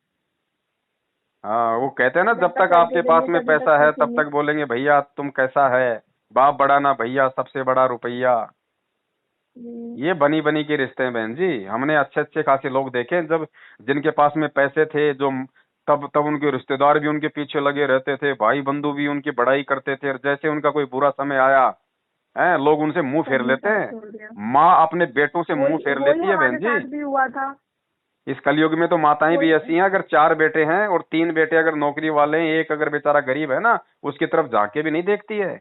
हाँ, वो कहते हैं ना, जब जब तक तक करके आपके पास देंगे में तभी तक पैसा है तब सोचेंगे। तक बोलेंगे भैया तुम कैसा है, बाप बड़ा ना भैया, सबसे बड़ा रुपया। जी ये बनी बनी के रिश्ते हैं बहन जी। हमने अच्छे अच्छे खासे लोग देखे, जब जिनके पास में पैसे थे, जो तब तब उनके रिश्तेदार भी उनके पीछे लगे रहते थे, भाई बंधु भी उनकी बड़ाई करते थे, और जैसे उनका कोई बुरा समय आया है, लोग उनसे मुंह फेर सबने लेते साथ हैं। छोड़ दिया। माँ अपने बेटों से मुंह वही फेर वही लेती है बहन हमारे जी। साथ भी हुआ था। इस कलयुग में तो माताएं भी वही ऐसी हैं, अगर 4 बेटे हैं और 3 बेटे अगर नौकरी वाले हैं, एक अगर बेचारा गरीब है ना, उसकी तरफ झांक के भी नहीं देखती है।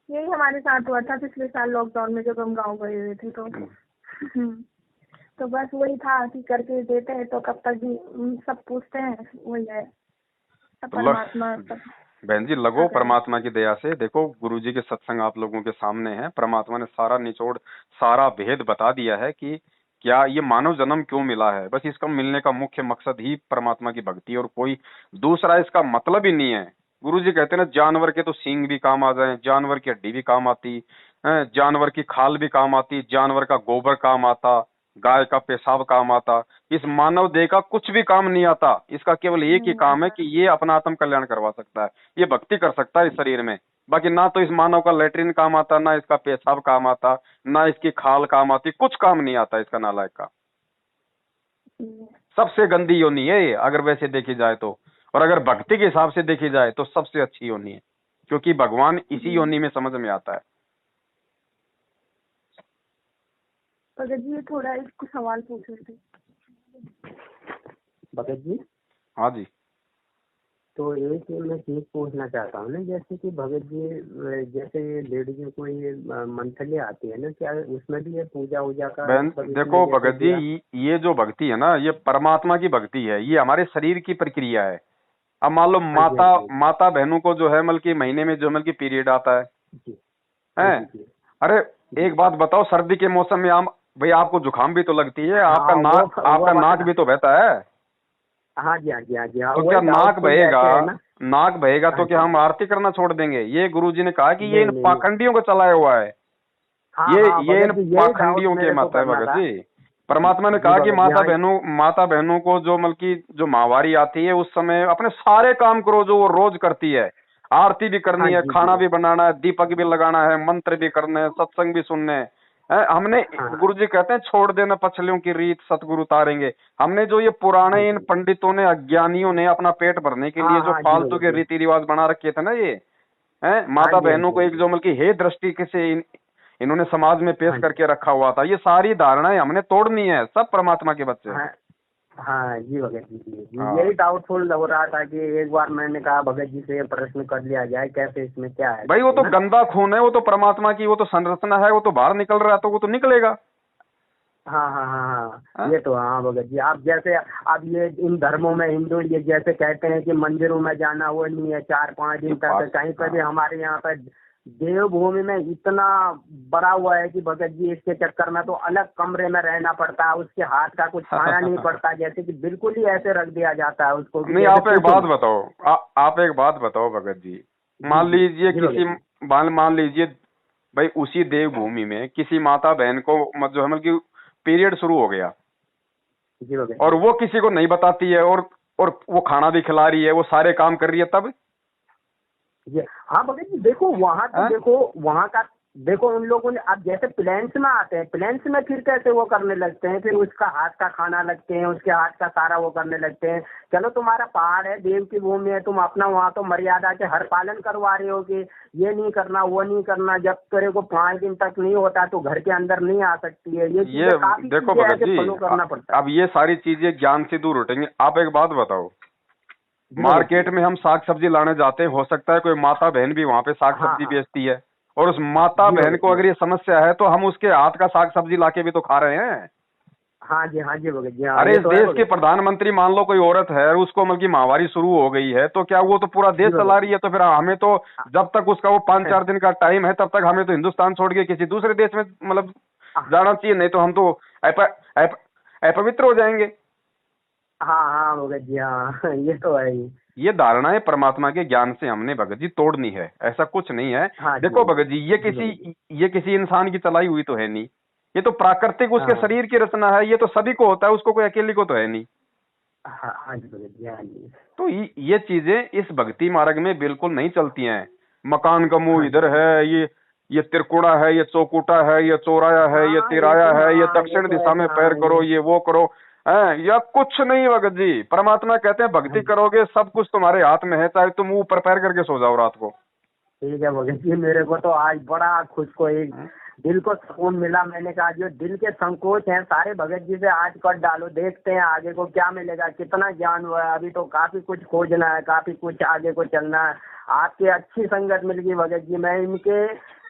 यही हमारे साथ हुआ था पिछले साल लॉकडाउन में, जब हम गाँव गए हुए थे तो। तो बस वही था कि करके देते हैं तो कब तक भी सब पूछते हैं, वही है सब तो परमात्मा सब। बहन जी लगो परमात्मा की दया से, देखो गुरुजी के सत्संग आप लोगों के सामने है, परमात्मा ने सारा निचोड़ सारा भेद बता दिया है कि क्या ये मानव जन्म क्यों मिला है। बस इसका मिलने का मुख्य मकसद ही परमात्मा की भक्ति, और कोई दूसरा इसका मतलब ही नहीं है। गुरुजी कहते हैं ना, जानवर के तो सींग भी काम आ जाए, जानवर की हड्डी भी काम आती है, जानवर की खाल भी काम आती, जानवर का गोबर काम आता, गाय का पेशाब काम आता, इस मानव देह का कुछ भी काम नहीं आता। इसका केवल एक ही नहीं काम है आता। कि ये अपना आत्म कल्याण करवा सकता है, ये भक्ति कर सकता है इस शरीर में। बाकी ना तो इस मानव का लेटरिन काम आता, ना इसका पेशाब काम आता, ना इसकी खाल काम आती, कुछ काम नहीं आता इसका नालायक का। सबसे गंदी योनि है ये, अगर वैसे देखी जाए तो। और अगर भक्ति के हिसाब से देखी जाए तो सबसे अच्छी योनि है, क्योंकि भगवान इसी योनि में समझ में आता है। भगत जी थोड़ा एक सवाल पूछ रहे थे। भगत जी हाँ जी। तो एक मैं चीज पूछना चाहता हूँ ना, जैसे कि भगत जी जैसे लेडीज को ये मंथली आती है ना, क्या उसमें भी ये पूजा वूजा का बहन सब इसमें देखो जैसे भगत दिया? जी, ये जो भक्ति है ना, ये परमात्मा की भक्ति है, ये हमारे शरीर की प्रक्रिया है। अब मान लो हाँ जी, हाँ माता जी, माता बहनों को जो है मतलब कि महीने में जो मतलब कि पीरियड आता है जी हैं? जी जी अरे एक बात बताओ, सर्दी के मौसम में आम भाई आपको जुकाम भी तो लगती है, आपका हाँ नाक आपका वो नाक भी तो बहता है। हाँ जी, हाँ जी, हाँ जी, हाँ तो वही क्या नाक डाउटफुल बहेगा, रहते हैं ना। नाक बहेगा हाँ तो क्या जी, हम आरती करना छोड़ देंगे? ये गुरुजी ने कहा कि ये नहीं इन नहीं नहीं, पाखंडियों को चलाया हुआ है। हाँ हाँ ये इन भगत जी यही डाउट पाखंडियों के मेरे को मत है करना भगत था। जी। परमात्मा ने जी कहा कि भगत जी, हाँ माता बहनों को जो मतलब की जो माहवारी आती है, उस समय अपने सारे काम करो जो वो रोज करती है। आरती भी हाँ करनी है, जी खाना जी, भी बनाना है, दीपक भी लगाना है, मंत्र भी करने हैं, सत्संग भी सुनने हैं। हमने हाँ गुरुजी कहते हैं छोड़ देना पछलियों की रीत, सतगुरु उतारेंगे। हमने जो ये हाँ पुराने इन जी, पंडितों ने अज्ञानियों ने अपना पेट भरने के लिए हाँ जो हाँ जी फालतू भगत के जी, रीति रिवाज बना रखे थे ना, ये हैं हाँ माता जी, हाँ बहनों जी, को हाँ एक जी, जो मतलब की हे दृष्टि से इन्होंने समाज में पेश हाँ जी, करके रखा हुआ था, ये सारी धारणाएं हमने तोड़नी है। सब परमात्मा के बच्चे हैं। हाँ हाँ जी भगत जी, जी हाँ यही डाउटफुल हो रहा था कि एक बार मैंने कहा भगत जी से प्रश्न कर लिया जाए कैसे इसमें क्या है भाई, वो करके तो ना। गंदा खून है, वो तो परमात्मा की वो तो संरचना है, वो तो बाहर निकल रहा है तो वो तो निकलेगा। हाँ हाँ हाँ हाँ, हाँ? ये तो हाँ भगत जी, आप जैसे अब ये इन धर्मों में हिंदू ये जैसे कहते हैं कि मंदिरों में जाना वो नहीं है 4-5 दिन तक, कहीं पर भी हमारे यहाँ पर देवभूमि में इतना बड़ा हुआ है कि भगत जी इसके चक्कर में तो अलग कमरे में रहना पड़ता है, उसके हाथ का कुछ खाना नहीं पड़ता, जैसे कि बिल्कुल ही ऐसे रख दिया जाता है उसको कि नहीं, जैसे आप एक कुछ बात नहीं। बताओ, आप एक बात बताओ भगत जी। जी मान जी लीजिए जी भगत किसी जी, मान लीजिए भाई उसी देवभूमि में किसी माता बहन को जो है मतलब कि पीरियड शुरू हो गया, जी भगत और जी, वो किसी को नहीं बताती है, और वो खाना भी खिला रही है, वो सारे काम कर रही है, तब ये हाँ भगत जी देखो वहाँ तो हैं? देखो वहाँ का देखो उन लोगों ने अब जैसे प्लेन्स में आते हैं, प्लेन्स में फिर कैसे वो करने लगते हैं, फिर उसका हाथ का खाना लगते हैं, उसके हाथ का सारा वो करने लगते हैं। चलो तुम्हारा पहाड़ है, देव की भूमि है, तुम अपना वहाँ तो मर्यादा के हर पालन करवा रहे हो कि ये नहीं करना वो नहीं करना, जब तेरे को 5 दिन तक नहीं होता तो घर के अंदर नहीं आ सकती है, ये ये चीजें काफी देखो चीजें भगत ऐसे जी, फॉलो करना पड़ता है। अब ये सारी चीजें ज्ञान से दूर उठेंगे। आप एक बात बताओ, जी भगत जी, मार्केट में हम साग सब्जी लाने जाते हैं, हो सकता है कोई माता बहन भी वहां पे साग हाँ सब्जी हाँ बेचती है, और उस माता जी बहन भगत को जी, अगर ये समस्या है तो हम उसके हाथ का साग सब्जी लाके भी तो खा रहे हैं। हाँ जी भगत जी, हाँ अरे ये इस तो है देश के भगत जी। प्रधानमंत्री मान लो कोई औरत है और उसको मतलब की माहवारी शुरू हो गई है, तो क्या वो तो पूरा जी देश चला भगत रही जी, है? तो फिर हमें तो जब तक उसका वो 5-4 दिन का टाइम है, तब तक हमें तो हिंदुस्तान छोड़ के किसी दूसरे देश में मतलब जाना चाहिए, नहीं तो हम तो अपवित्र हो जाएंगे। हाँ हाँ भगत जी, हाँ ये तो है ही। ये धारणाएं परमात्मा के ज्ञान से हमने भगत जी तोड़नी है, ऐसा कुछ नहीं है। हाँ जी देखो भगत जी, जी भगत जी। ये किसी इंसान की चलाई हुई तो है नहीं, ये तो प्राकृतिक उसके हाँ शरीर की रचना है, ये तो सभी को होता है, उसको कोई अकेले को तो है नहीं। हाँ हाँ जी भगत जी, हाँ जी। तो ये चीजें इस भक्ति मार्ग में बिल्कुल नहीं चलती हैं। मकान का मुंह हाँ इधर जी। है, ये तिरकुड़ा है, ये चौकुटा है, ये चौराया है, ये हाँ ये तिराया तो, है, ये हाँ ये दक्षिण तो दिशा में ऐसा, पैर हाँ करो, ये। ये वो करो, है या कुछ नहीं भगत जी। परमात्मा कहते हैं हाँ भक्ति जी। करोगे सब कुछ तुम्हारे हाथ में है, चाहे तुम ऊपर पैर करके सो जाओ रात को। ठीक है भगत जी, मेरे को तो आज बड़ा खुश को एक हम्म। दिल को सुकून मिला। मैंने कहा जो दिल के संकोच हैं सारे भगत जी से आज कट डालो, देखते हैं आगे को क्या मिलेगा, कितना ज्ञान हुआ है। अभी तो काफी कुछ खोजना है, काफी कुछ आगे को चलना है। आपकी अच्छी संगत मिल गई भगत जी। मैं इनके,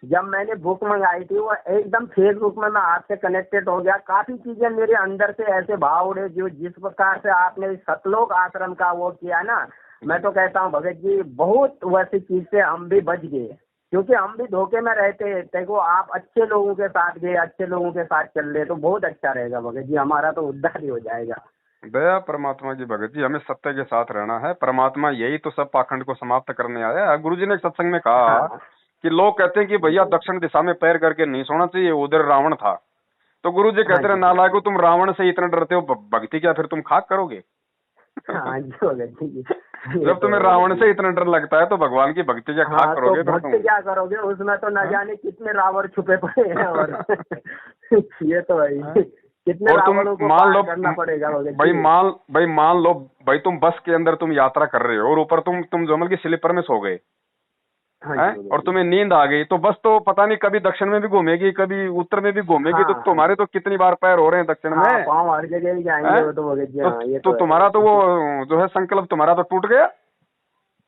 जब मैंने बुक मंगाई थी वो एकदम फेसबुक में मैं आपसे कनेक्टेड हो गया। काफी चीजें मेरे अंदर से ऐसे भाव उड़े, जो जिस प्रकार से आपने सतलोक आश्रम का वो किया ना, मैं तो कहता हूँ भगत जी बहुत वैसी चीज से हम भी बच गए, क्योंकि हम भी धोखे में रहते। देखो आप अच्छे लोगों के साथ गए, अच्छे लोगों के साथ चल रहे, तो बहुत अच्छा रहेगा भगत जी, हमारा तो उद्धार ही हो जाएगा। दया परमात्मा की भगत जी, हमें सत्य के साथ रहना है। परमात्मा यही तो सब पाखंड को समाप्त करने आया है। गुरु जी ने एक सत्संग में कहा हाँ कि लोग कहते हैं कि भैया दक्षिण दिशा में पैर करके नहीं सोना चाहिए, उधर रावण था। तो गुरु जी हाँ कहते रहे, जी भगत नालायको जी, तुम रावण से इतना डरते हो, भक्ति क्या फिर तुम खाक करोगे? हाँ जी भगत जी, ये जब तो तुम्हें है भगत रावण जी। से इतना डर लगता है तो भगवान की भक्ति क्या खाक हाँ तो करोगे फिर भक्त तुम? क्या करोगे, उसमें तो न हाँ? जाने कितने रावण छुपे पड़े हैं और ये तो है हाँ? ही, कितने और तुम रावणों को मान लो, पार करना पड़ेगा भगत भाई जी। मान लो भाई, तुम बस के अंदर तुम यात्रा कर रहे हो और ऊपर तुम जमल की स्लीपर में सो गए हाँ हैं, जी भगत और जी। तुम्हें नींद आ गई, तो बस तो पता नहीं कभी दक्षिण में भी घूमेगी, कभी उत्तर में भी घूमेगी, तो हाँ हाँ तुम्हारे तो कितनी बार पैर हो रहे हैं दक्षिण हाँ, में, पाँव हर जगह ही जाएंगे हैं? वो तो भगत जी, तो, हाँ ये तो तो है तुम्हारा तो भगत जी। वो जो है संकल्प तुम्हारा तो टूट गया।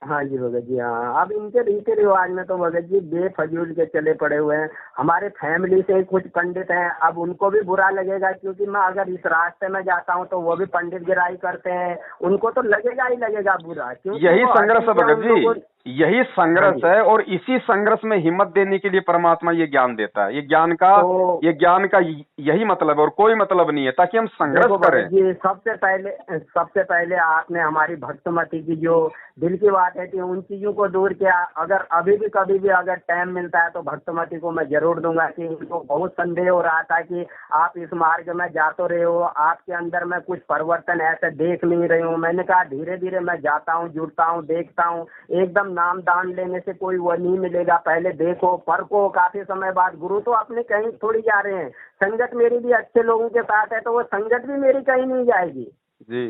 हाँ जी भगत जी, हाँ अब इनके रीति रिवाज में तो भगत जी बेफजूल के चले पड़े हुए हैं। हमारे फैमिली से ही कुछ पंडित हैं, अब उनको भी बुरा लगेगा, क्योंकि मैं अगर इस रास्ते में जाता हूँ तो वो भी पंडित गिराई करते हैं, उनको तो लगेगा ही लगेगा बुरा, क्योंकि यही वो हर संघर्ष है चीजें भगत उन लोगों। जी, यही हाँ संघर्ष जी। है, और इसी संघर्ष में हिम्मत देने के लिए परमात्मा ये ज्ञान देता है। तो ये ज्ञान का यही मतलब है और कोई मतलब नहीं है, ताकि हम देखो संघर्ष भगत करें। जी, सबसे पहले आपने हमारी भक्तमती की जो दिल की बात है कि उन चीजों को दूर किया। अगर अभी भी कभी भी अगर टाइम मिलता है तो भक्तमती को मैं जरूर दूंगा, कि इनको बहुत संदेह हो रहा था कि आप इस मार्ग में जा तो रहे हो, आपके अंदर में कुछ परिवर्तन ऐसे देख नहीं रही हूँ। मैंने कहा धीरे धीरे मैं जाता हूँ, जुड़ता हूँ, देखता हूँ, एकदम नाम दान लेने से कोई वो नहीं मिलेगा। पहले देखो परखो, काफी समय बाद गुरु तो अपने कहीं थोड़ी जा रहे हैं, संगत मेरी भी अच्छे लोगों के साथ है, तो वो संगत भी मेरी कहीं नहीं जाएगी। जी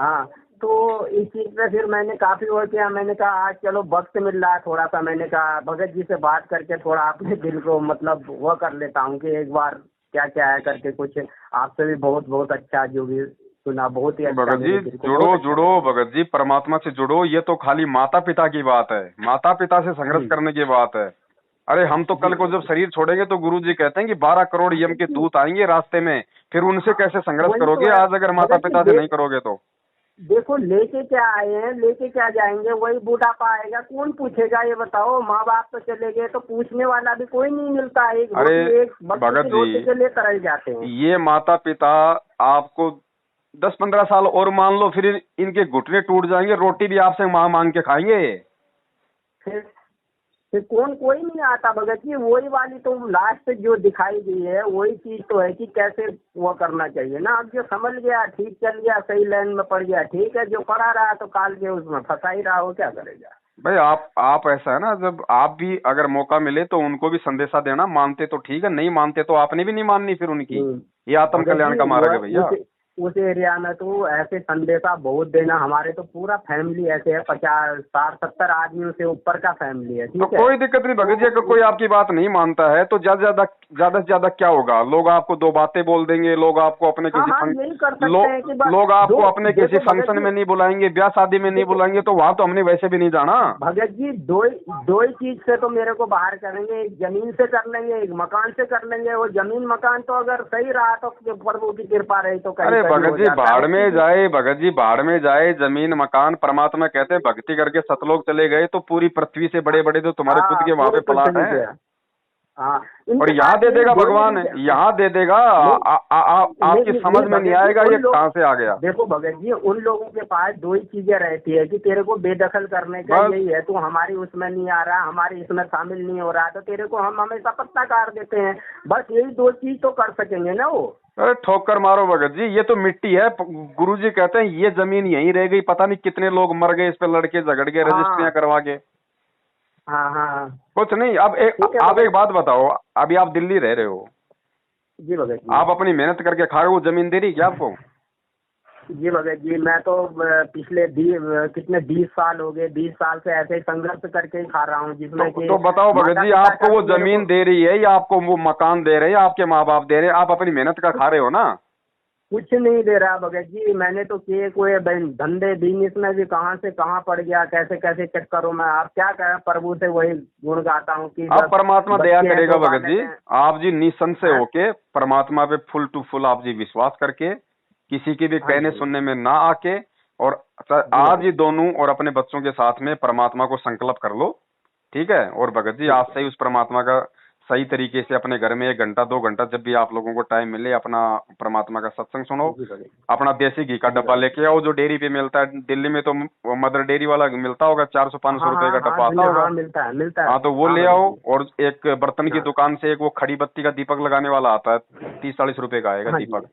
हाँ, तो इस चीज पे फिर मैंने काफी वो किया। मैंने कहा आज चलो वक्त मिल रहा है थोड़ा सा, मैंने कहा भगत जी से बात करके थोड़ा अपने दिल को मतलब वो कर लेता हूँ कि एक बार क्या क्या है करके कुछ। आपसे भी बहुत बहुत अच्छा जो भी सुना, बहुत ही अच्छा, भगत जी, मेरे दिल को जुड़ो बहुत अच्छा जुड़ो लगा। भगत जी, परमात्मा से जुड़ो। ये तो खाली माता पिता की बात है, माता पिता से संघर्ष जी करने की बात है। अरे हम तो जी कल को भगत जब जी। शरीर छोड़ेंगे तो गुरु जी कहते हैं कि 12 करोड़ यम के जी, दूत आएंगे रास्ते में, फिर उनसे हाँ कैसे संघर्ष वही तो करोगे है आज अगर माता भगत पिता से जी। नहीं करोगे तो? देखो लेके क्या आए हैं, लेके क्या जाएंगे, वही बूढ़ापा आएगा, कौन पूछेगा ये बताओ। माँ बाप तो चले गए तो पूछने वाला भी कोई नहीं मिलता। एक अरे रोटी, एक वक्त भगत की रोटी जी, के लिए तरस जाते हैं। ये माता पिता आपको 10-15 साल और मान लो, फिर इनके घुटने टूट जाएंगे, रोटी भी आपसे मांग मांग के खाएंगे। फिर फिर कौन, कोई नहीं आता भगत जी। वही वाली तो लास्ट जो दिखाई गई है वही चीज तो है कि कैसे वो करना चाहिए ना। अब जो समझ गया ठीक, चल गया, सही लाइन में पड़ गया, ठीक है। जो पढ़ा रहा तो काल के उसमें फंसा ही रहा हो, क्या करेगा। भाई आप ऐसा है ना, जब आप भी अगर मौका मिले तो उनको भी संदेशा देना, मानते तो ठीक है, नहीं मानते तो आपने भी नहीं माननी फिर उनकी। हम्म, ये आत्म भगत कल्याण जी का मार्ग है वो भैया। उस एरिया में तो ऐसे संदेशा बहुत देना। हमारे तो पूरा फैमिली ऐसे है, 50 60 70 आदमियों से ऊपर का फैमिली है, तो ठीक है। कोई दिक्कत नहीं भगत जी, अगर तो कोई आपकी बात नहीं मानता है तो ज्यादा से ज्यादा क्या होगा, लोग आपको दो बातें बोल देंगे, लोग आपको अपने हाँ किसी हाँ यही कर सकते हैं कि बस लोग आपको दो, अपने किसी देखो भगत फंक्शन जी, में नहीं बुलाएंगे, ब्याह शादी में नहीं देखो बुलाएंगे, तो वहां तो हमने वैसे भी नहीं जाना। भगत जी, दो ही चीज से तो मेरे को बाहर करेंगे, एक जमीन से कर लेंगे, एक मकान से कर लेंगे। वो जमीन मकान तो अगर सही रहा तो प्रभु की कृपा रही तो कहीं अरे कहीं भगत हो जी जाता है भाड़ उस में चीज। जाए, भगत जी भाड़ में जाए, जमीन मकान, परमात्मा कहते हैं भक्ति करके सतलोक चले गए तो पूरी पृथ्वी से बड़े बड़े जो तुम्हारे खुद हाँ के वहां पे पूरे प्लाट पृथ्वी हैं। पे। हाँ, और यहाँ दे देगा भगवान, यहाँ दे देगा। आपकी समझ में नहीं आएगा ये कहाँ से आ गया। देखो भगत जी, उन लोगों के पास दो ही चीजें रहती है कि तेरे को बेदखल करने का यही है, तू हमारी उसमें नहीं आ रहा, हमारी इसमें शामिल नहीं हो रहा, तो तेरे को हम हमेशा पत्ता काट देते हैं। बस यही दो चीज तो कर सकेंगे ना वो। अरे ठोकर मारो भगत जी, ये तो मिट्टी है। गुरुजी कहते हैं ये जमीन यहीं रह गई, पता नहीं कितने लोग मर गए इस पे लड़के झगड़ के, रजिस्ट्रियां करवा के। हाँ हाँ, कुछ नहीं। अब आप एक बात बताओ, अभी आप दिल्ली रह रहे हो जी भगत जी, आप अपनी मेहनत करके खा रहे हो, जमीन दे रही क्या आपको? जी भगत जी, मैं तो पिछले 20 साल हो गए, 20 साल से ऐसे ही संघर्ष करके ही खा रहा हूँ, जिसमें कि तो बताओ भगत जी, आपको वो जमीन दे रही है या आपको वो मकान दे रहे हैं, आपके माँ बाप दे रहे हैं, आप अपनी मेहनत का खा रहे हो ना? कुछ नहीं दे रहा भगत जी, मैंने तो किए कोई धंधे बिजनेस में भी कहाँ से कहाँ पड़ गया, कैसे कैसे चक्करों में। आप क्या कहें, प्रभु से वही गुण गाता हूँ कि आप परमात्मा दया करेगा भगत जी। आप जी निसंशय होके परमात्मा पे फुल टू फुल आप जी विश्वास करके, किसी के भी कहने सुनने में ना आके, और आज ही दोनों और अपने बच्चों के साथ में परमात्मा को संकल्प कर लो, ठीक है? और भगत जी आज से ही उस परमात्मा का सही तरीके से अपने घर में 1 घंटा 2 घंटा जब भी आप लोगों को टाइम मिले, अपना परमात्मा का सत्संग सुनो, अपना देसी घी का डब्बा लेके आओ जो डेयरी पे मिलता है। दिल्ली में तो मदर डेयरी वाला मिलता होगा, 400-500 रुपए का डब्बा आता होगा। मिलता है। हाँ, तो वो ले आओ। और एक बर्तन की दुकान से एक वो खड़ी बत्ती का दीपक लगाने वाला आता है, 30-40 रुपए का आएगा दीपक।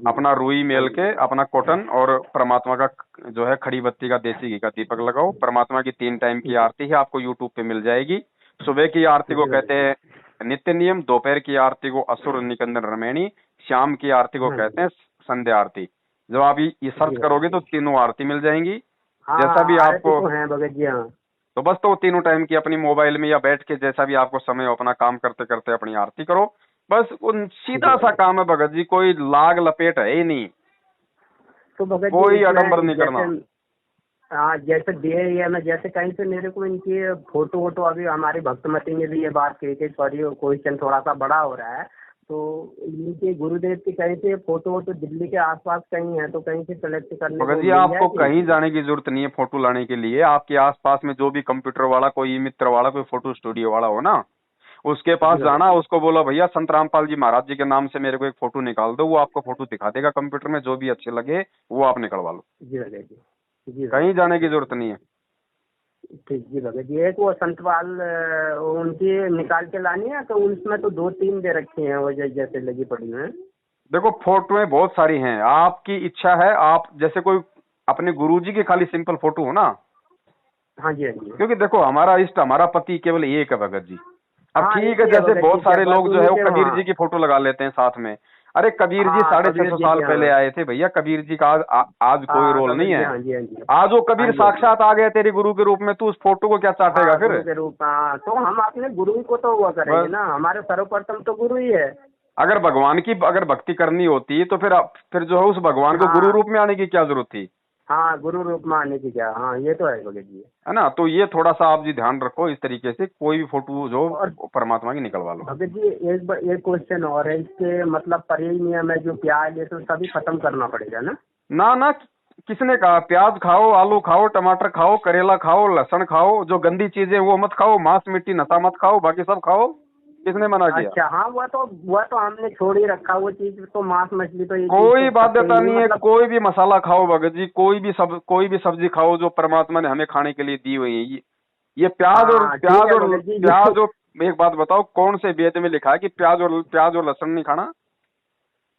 अपना रुई मेल के, अपना कॉटन, और परमात्मा का जो है खड़ी बत्ती का देसी घी का दीपक लगाओ। परमात्मा की 3 टाइम की आरती है, आपको यूट्यूब पे मिल जाएगी। सुबह की आरती को कहते हैं नित्य नियम, दोपहर की आरती को असुर निकंदन रमैनी, शाम की आरती को कहते हैं संध्या आरती। जब आप ये सर्च करोगे तो तीनों आरती मिल जाएंगी। जैसा भी आपको है भगत जी। हाँ, तो बस तो तीनों टाइम की अपनी मोबाइल में या बैठ के जैसा भी आपको समय हो, अपना काम करते करते अपनी आरती करो। बस उन सीधा सा काम है भगत जी, कोई लाग लपेट है ही नहीं, तो भगत जी कोई आडम्बर नहीं करना। हाँ, जैसे दिए में जैसे कहीं से मेरे को इनकी फोटो वोटो, अभी हमारी भक्तमती ने भी ये बात कही थी, सॉरी क्वेश्चन थोड़ा सा बड़ा हो रहा है, तो इनके गुरुदेव की कहीं से फोटो वोटो दिल्ली के आसपास कहीं है तो कहीं से कलेक्ट करने भगत जी आपको कहीं जाने की जरूरत नहीं है फोटो लाने के लिए। आपके आसपास में जो भी कंप्यूटर वाला, कोई मित्र वाला, कोई फोटो स्टूडियो वाला हो ना, उसके पास जाना, उसको बोला भैया संत रामपाल जी महाराज जी के नाम से मेरे को एक फोटो निकाल दो। वो आपको फोटो दिखा देगा कंप्यूटर में, जो भी अच्छे लगे वो आप निकलवा लो। जी, कहीं जाने की जरूरत नहीं है। ठीक जी भगत जी। एक वो संतपाल उनकी निकाल के लानी है, तो उसमें तो 2-3 दे रखी हैं वो जैसे लगी पड़ी हैं। देखो फोटोएं बहुत सारी हैं, आपकी इच्छा है। आप जैसे कोई अपने गुरुजी की खाली सिंपल फोटो हो ना। हाँ जी, हाँ जी। क्योंकि देखो हमारा इष्ट, हमारा पति केवल एक है भगत जी। अब हाँ, ठीक है, जैसे बहुत सारे लोग जो है वो कबीर जी की फोटो लगा लेते हैं साथ में। अरे कबीर जी 650 साल पहले आए थे भैया, कबीर जी का आज कोई रोल नहीं है। आज वो कबीर साक्षात आ गए तेरे गुरु के रूप में, तू उस फोटो को क्या चाटेगा फिर? के रूप तो हम अपने गुरु को तो हुआ करेंगे ना, हमारे सर्वप्रथम तो गुरु ही है। अगर भगवान की अगर भक्ति करनी होती तो फिर जो है उस भगवान को गुरु रूप में आने की क्या जरूरत थी? हाँ, गुरु रूप में आने की क्या, हाँ ये तो है भगत जी, है ना। तो ये थोड़ा सा आप जी ध्यान रखो, इस तरीके से कोई भी फोटो जो परमात्मा की निकलवा लो। भगत जी एक क्वेश्चन और है, इसके मतलब पर्यायी नियम है जो प्याज ये तो सभी खत्म करना पड़ेगा ना? ना, किसने कहा? प्याज खाओ, आलू खाओ, टमाटर खाओ, करेला खाओ, लहसुन खाओ, जो गंदी चीजें वो मत खाओ, मांस मिट्टी नशा मत खाओ, बाकी सब खाओ। किसने मना किया? अच्छा, हाँ वो तो हमने छोड़ ही रखा वो चीज, तो मांस मछली तो कोई बाध्यता नहीं है। कोई भी मसाला खाओ भगत जी, कोई भी सब्जी खाओ जो परमात्मा ने हमें खाने के लिए दी हुई है। ये प्याज और एक बात बताओ, कौन से वेद में लिखा है कि प्याज और लहसुन नहीं खाना?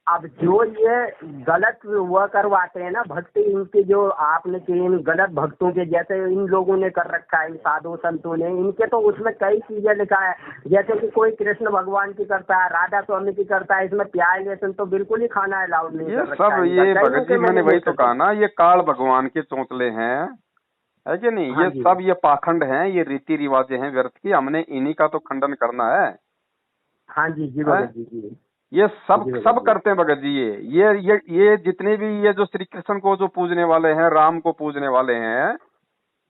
अब जो ये गलत वो करवाते हैं ना भक्ति, इनकी जो आपने की इन गलत भक्तों के, जैसे इन लोगों ने कर रखा है, इन साधु संतों ने, इनके तो उसमें कई चीजें लिखा है, जैसे कि कोई कृष्ण भगवान की करता है, राधा स्वामी की करता है, इसमें प्याज लहसुन तो बिल्कुल ही खाना अलाउड नहीं। ये सब ये भगत जी मैंने वही तो कहा ना, ये काल भगवान के चौंतले हैं, है कि नहीं? ये सब ये पाखंड हैं, ये रीति रिवाजें हैं व्यर्थ की, हमने इन्हीं का तो खंडन करना है। हाँ जी भगत जी, ये सब करते हैं भगत जी। ये जितने भी ये जो श्री कृष्ण को जो पूजने वाले हैं, राम को पूजने वाले हैं,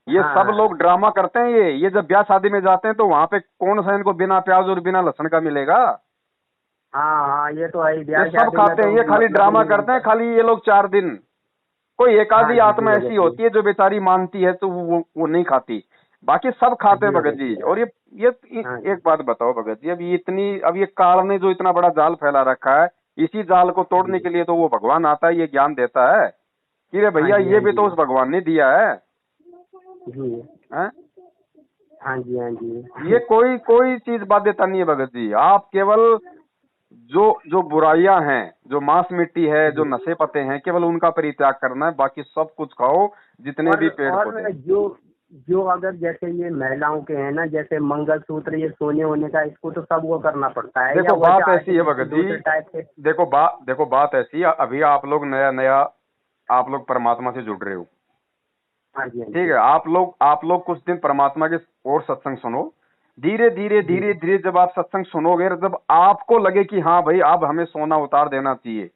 ये सब लोग ड्रामा करते हैं। ये जब ब्याह शादी में जाते हैं तो वहाँ पे कौन सा इनको बिना प्याज और बिना लहसुन का मिलेगा? हाँ, ये तो है। ये सब खाते हैं, ये खाली ड्रामा करते हैं। खाली ये लोग 4 दिन, कोई एक आधी आत्मा ऐसी होती है जो बेचारी मानती है तो वो नहीं खाती। बाकी सब खाते हैं जी भगत जी। भगत और ये हाँ एक बात बताओ भगत जी, अब ये काल ने जो इतना बड़ा जाल फैला रखा है, इसी जाल को तोड़ने जी के लिए तो वो भगवान आता है, ये ज्ञान देता है कि रे हाँ भैया जी ये हाँ भी तो जी उस भगवान ने दिया है। जी हैं? हाँ जी हाँ जी ये कोई कोई चीज बाध्यता नहीं है भगत जी। आप केवल जो जो बुराइयां हैं, जो मांस मिट्टी है, जो जी। नशे पते हैं, केवल उनका परित्याग करना है, बाकी सब कुछ खाओ, जितने भी पेड़ पौधे और हैं। जो जो अगर जैसे ये महिलाओं के हैं ना, जैसे मंगलसूत्र, ये सोने होने का, इसको तो सब वो करना पड़ता है, या देखो वैसे बात ऐसी है भगत जी, दूसरे टाइप के? देखो बात ऐसी है, अभी आप लोग नया नया आप लोग परमात्मा से जुड़ रहे हो, हाँ जी हाँ ठीक जी है। आप लोग कुछ दिन परमात्मा के और सत्संग सुनो, धीरे धीरे जी धीरे धीरे जब आप सत्संग सुनोगे, जब आपको लगे कि हाँ भाई अब हमें सोना उतार देना चाहिए,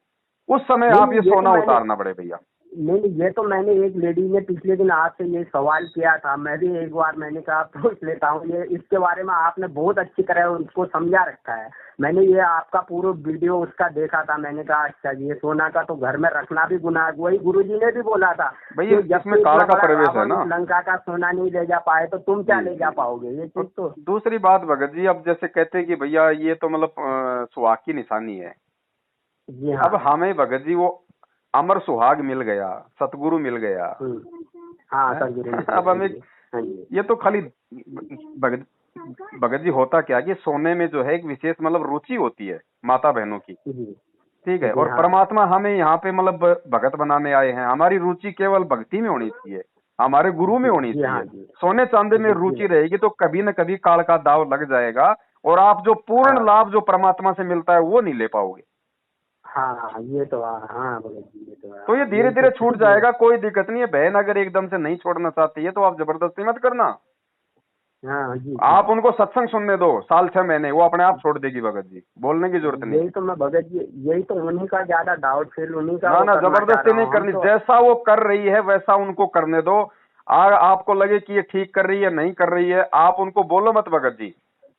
उस समय नहीं आप ये नहीं, सोना उतारना पड़े भैया। नहीं, ये तो मैंने एक लेडी ने पिछले दिन आपसे ये सवाल किया था, मैं भी एक बार मैंने कहा पूछ लेता हूँ, ये इसके बारे में आपने बहुत अच्छी तरह उनको समझा रखा है। मैंने ये आपका पूरा वीडियो उसका देखा था, मैंने कहा अच्छा जी, ये सोना का तो घर में रखना भी गुनाह है। वही गुरुजी ने भी बोला था भैया कि जब इसमें तक काल इतना का बड़ा प्रवेश है रावण ना। लंका का सोना नहीं ले जा पाए, तो तुम क्या ले जा पाओगे, ये और चीज तो। दूसरी बात भगत जी, अब जैसे कहते हैं कि भैया ये तो मतलब सुहाग की निशानी है। जी हाँ। अब हमें भगत जी वो अमर सुहाग मिल गया, सतगुरु मिल गया हाँ है? सदगुरु ने अब बोला, हमें जी हाँ जी ये तो खाली भगत भगत जी होता क्या कि सोने में जो है एक विशेष मतलब रुचि होती है माता बहनों की, जी ठीक है। जी और हाँ परमात्मा हमें यहाँ पे मतलब भगत बनाने आए हैं। हमारी रुचि केवल भक्ति में होनी चाहिए, हमारे गुरु में होनी जी हाँ चाहिए। जी सोने चांदी में जी रुचि रहेगी तो कभी न कभी काल का दाव लग जाएगा, और आप जो पूर्ण हाँ लाभ जो परमात्मा से मिलता है वो नहीं ले पाओगे। हाँ, ये तो हाँ भगत जी, ये तो तो ये धीरे यही धीरे तो छूट जाएगा, कोई दिक्कत नहीं है। बहन अगर एकदम से नहीं छोड़ना चाहती है तो आप जबरदस्ती मत करना, हाँ जी आप उनको सत्संग सुनने दो साल 6 महीने, वो अपने आप छोड़ देगी भगत जी, बोलने की जरूरत नहीं। यही तो मैं भगत जी, यही तो उन्हीं का ज्यादा डाउट फील, उन्हीं का ना वो ना, करना चाह जबरदस्ती रहा नहीं हूँ हम करनी, तो। जैसा वो कर रही है वैसा उनको करने दो। आपको लगे कि ये ठीक कर रही है नहीं कर रही है, आप उनको बोलो मत भगत जी,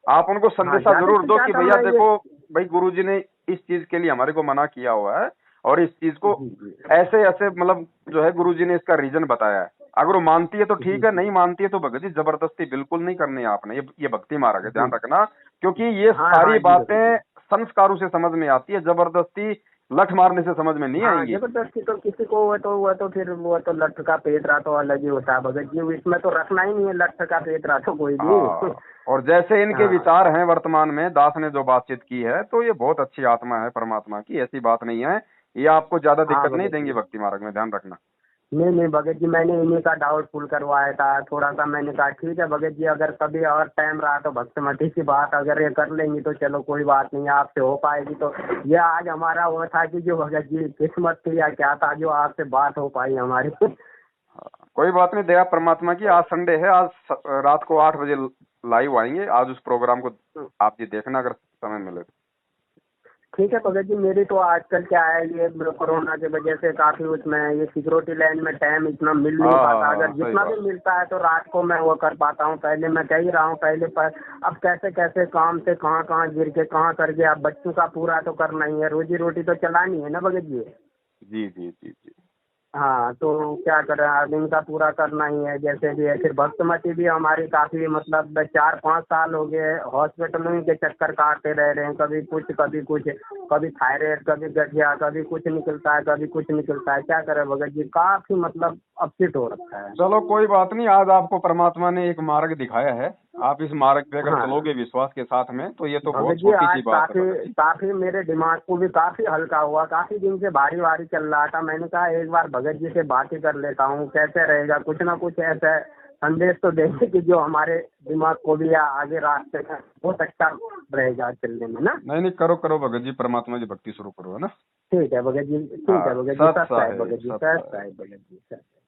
आप उनको हाँ, संदेशा ज्यादा जरूर से दो कि ज्यादा भैया मैं ये। देखो भाई गुरुजी ने इस चीज के लिए हमारे को मना किया हुआ है, और इस चीज को जी जी ऐसे ऐसे मतलब जो है गुरुजी ने इसका रीजन बताया है। अगर वो मानती है तो जी ठीक है, जी नहीं मानती है तो भगत जी जबरदस्ती बिल्कुल नहीं करनी है आपने, ये भक्ति मार्ग है, ध्यान जी। रखना। क्योंकि ये हाँ हाँ सारी जी भगत बातें जी। संस्कारों से समझ में आती है, जबरदस्ती लठ मारने से समझ में नहीं हाँ, आएंगी। जबरदस्ती तो किसी को, वो तो फिर वो तो लठ का पेतरा तो अलग ही होता है भगत जी, इसमें तो रखना ही नहीं है लठ का पेतरा तो कोई भी। हाँ, और जैसे इनके हाँ विचार हैं वर्तमान में, दास ने जो बातचीत की है, तो ये बहुत अच्छी आत्मा है परमात्मा की, ऐसी बात नहीं है। ये आपको ज्यादा हाँ दिक्कत नहीं भगत देंगे जी। भक्ति मार्ग में, ध्यान रखना। नहीं नहीं भगत जी, मैंने इन्हीं का डाउटफुल करवाया था थोड़ा सा, मैंने कहा ठीक है भगत जी, अगर कभी और टाइम रहा तो भक्तमती की बात अगर ये कर लेंगी तो चलो कोई बात नहीं, आपसे हो पाएगी तो। ये आज हमारा वो था कि जो भगत जी किस्मत थी या क्या था जो आपसे बात हो पाई हमारी। कोई बात नहीं, दया परमात्मा की। आज संडे है, आज रात को 8 बजे लाइव आएंगे, आज उस प्रोग्राम को आप जी देखना अगर समय मिले। ठीक है भगत जी, मेरी तो आजकल क्या है, ये कोरोना की वजह से काफी उसमें ये सिक्योरिटी लाइन में टाइम इतना मिल नहीं पाता, अगर सही जितना भी बात। मिलता है तो रात को मैं वो कर पाता हूँ। पहले मैं कह ही रहा हूँ पहले पर, अब कैसे कैसे काम से कहाँ कहाँ गिर के कहाँ कर गया, अब बच्चों का पूरा तो करना ही है, रोजी रोटी तो चलानी है ना भगत जी। जी जी जी जी। हाँ, तो क्या करें, अब इनका पूरा करना ही है जैसे भी है। फिर भक्तमती भी हमारी काफी मतलब 4-5 साल हो गए हॉस्पिटलों के चक्कर काटते रह रहे हैं, कभी कुछ कभी कुछ, कभी थायराइड, कभी गठिया, कभी कुछ निकलता है, कभी कुछ निकलता है। क्या करें भगत जी, काफी मतलब अपसेट हो रखा है। चलो कोई बात नहीं, आज आपको परमात्मा ने एक मार्ग दिखाया है, आप इस मार्ग पे अगर हाँ चलोगे विश्वास के साथ में तो ये तो भगत बहुत जी, छोटी आज सी बात है काफी भगत जी। काफी मेरे दिमाग को भी काफी हल्का हुआ, काफी दिन से भारी भारी चल रहा था। मैंने कहा एक बार भगत जी से बात ही कर लेता हूँ, कैसे रहेगा, कुछ ना कुछ ऐसा संदेश तो देंगे कि जो हमारे दिमाग को भी या आगे रास्ते में बहुत अच्छा रहेगा चलने में ना। नहीं करो करो भगत जी, परमात्मा की भक्ति शुरू करो, है ना। ठीक है भगत जी, ठीक है हाँ, भगत जी, सत सत्य है साहेब, भगत जी, सत सत्य साहेब। है भगत जी, सत्य।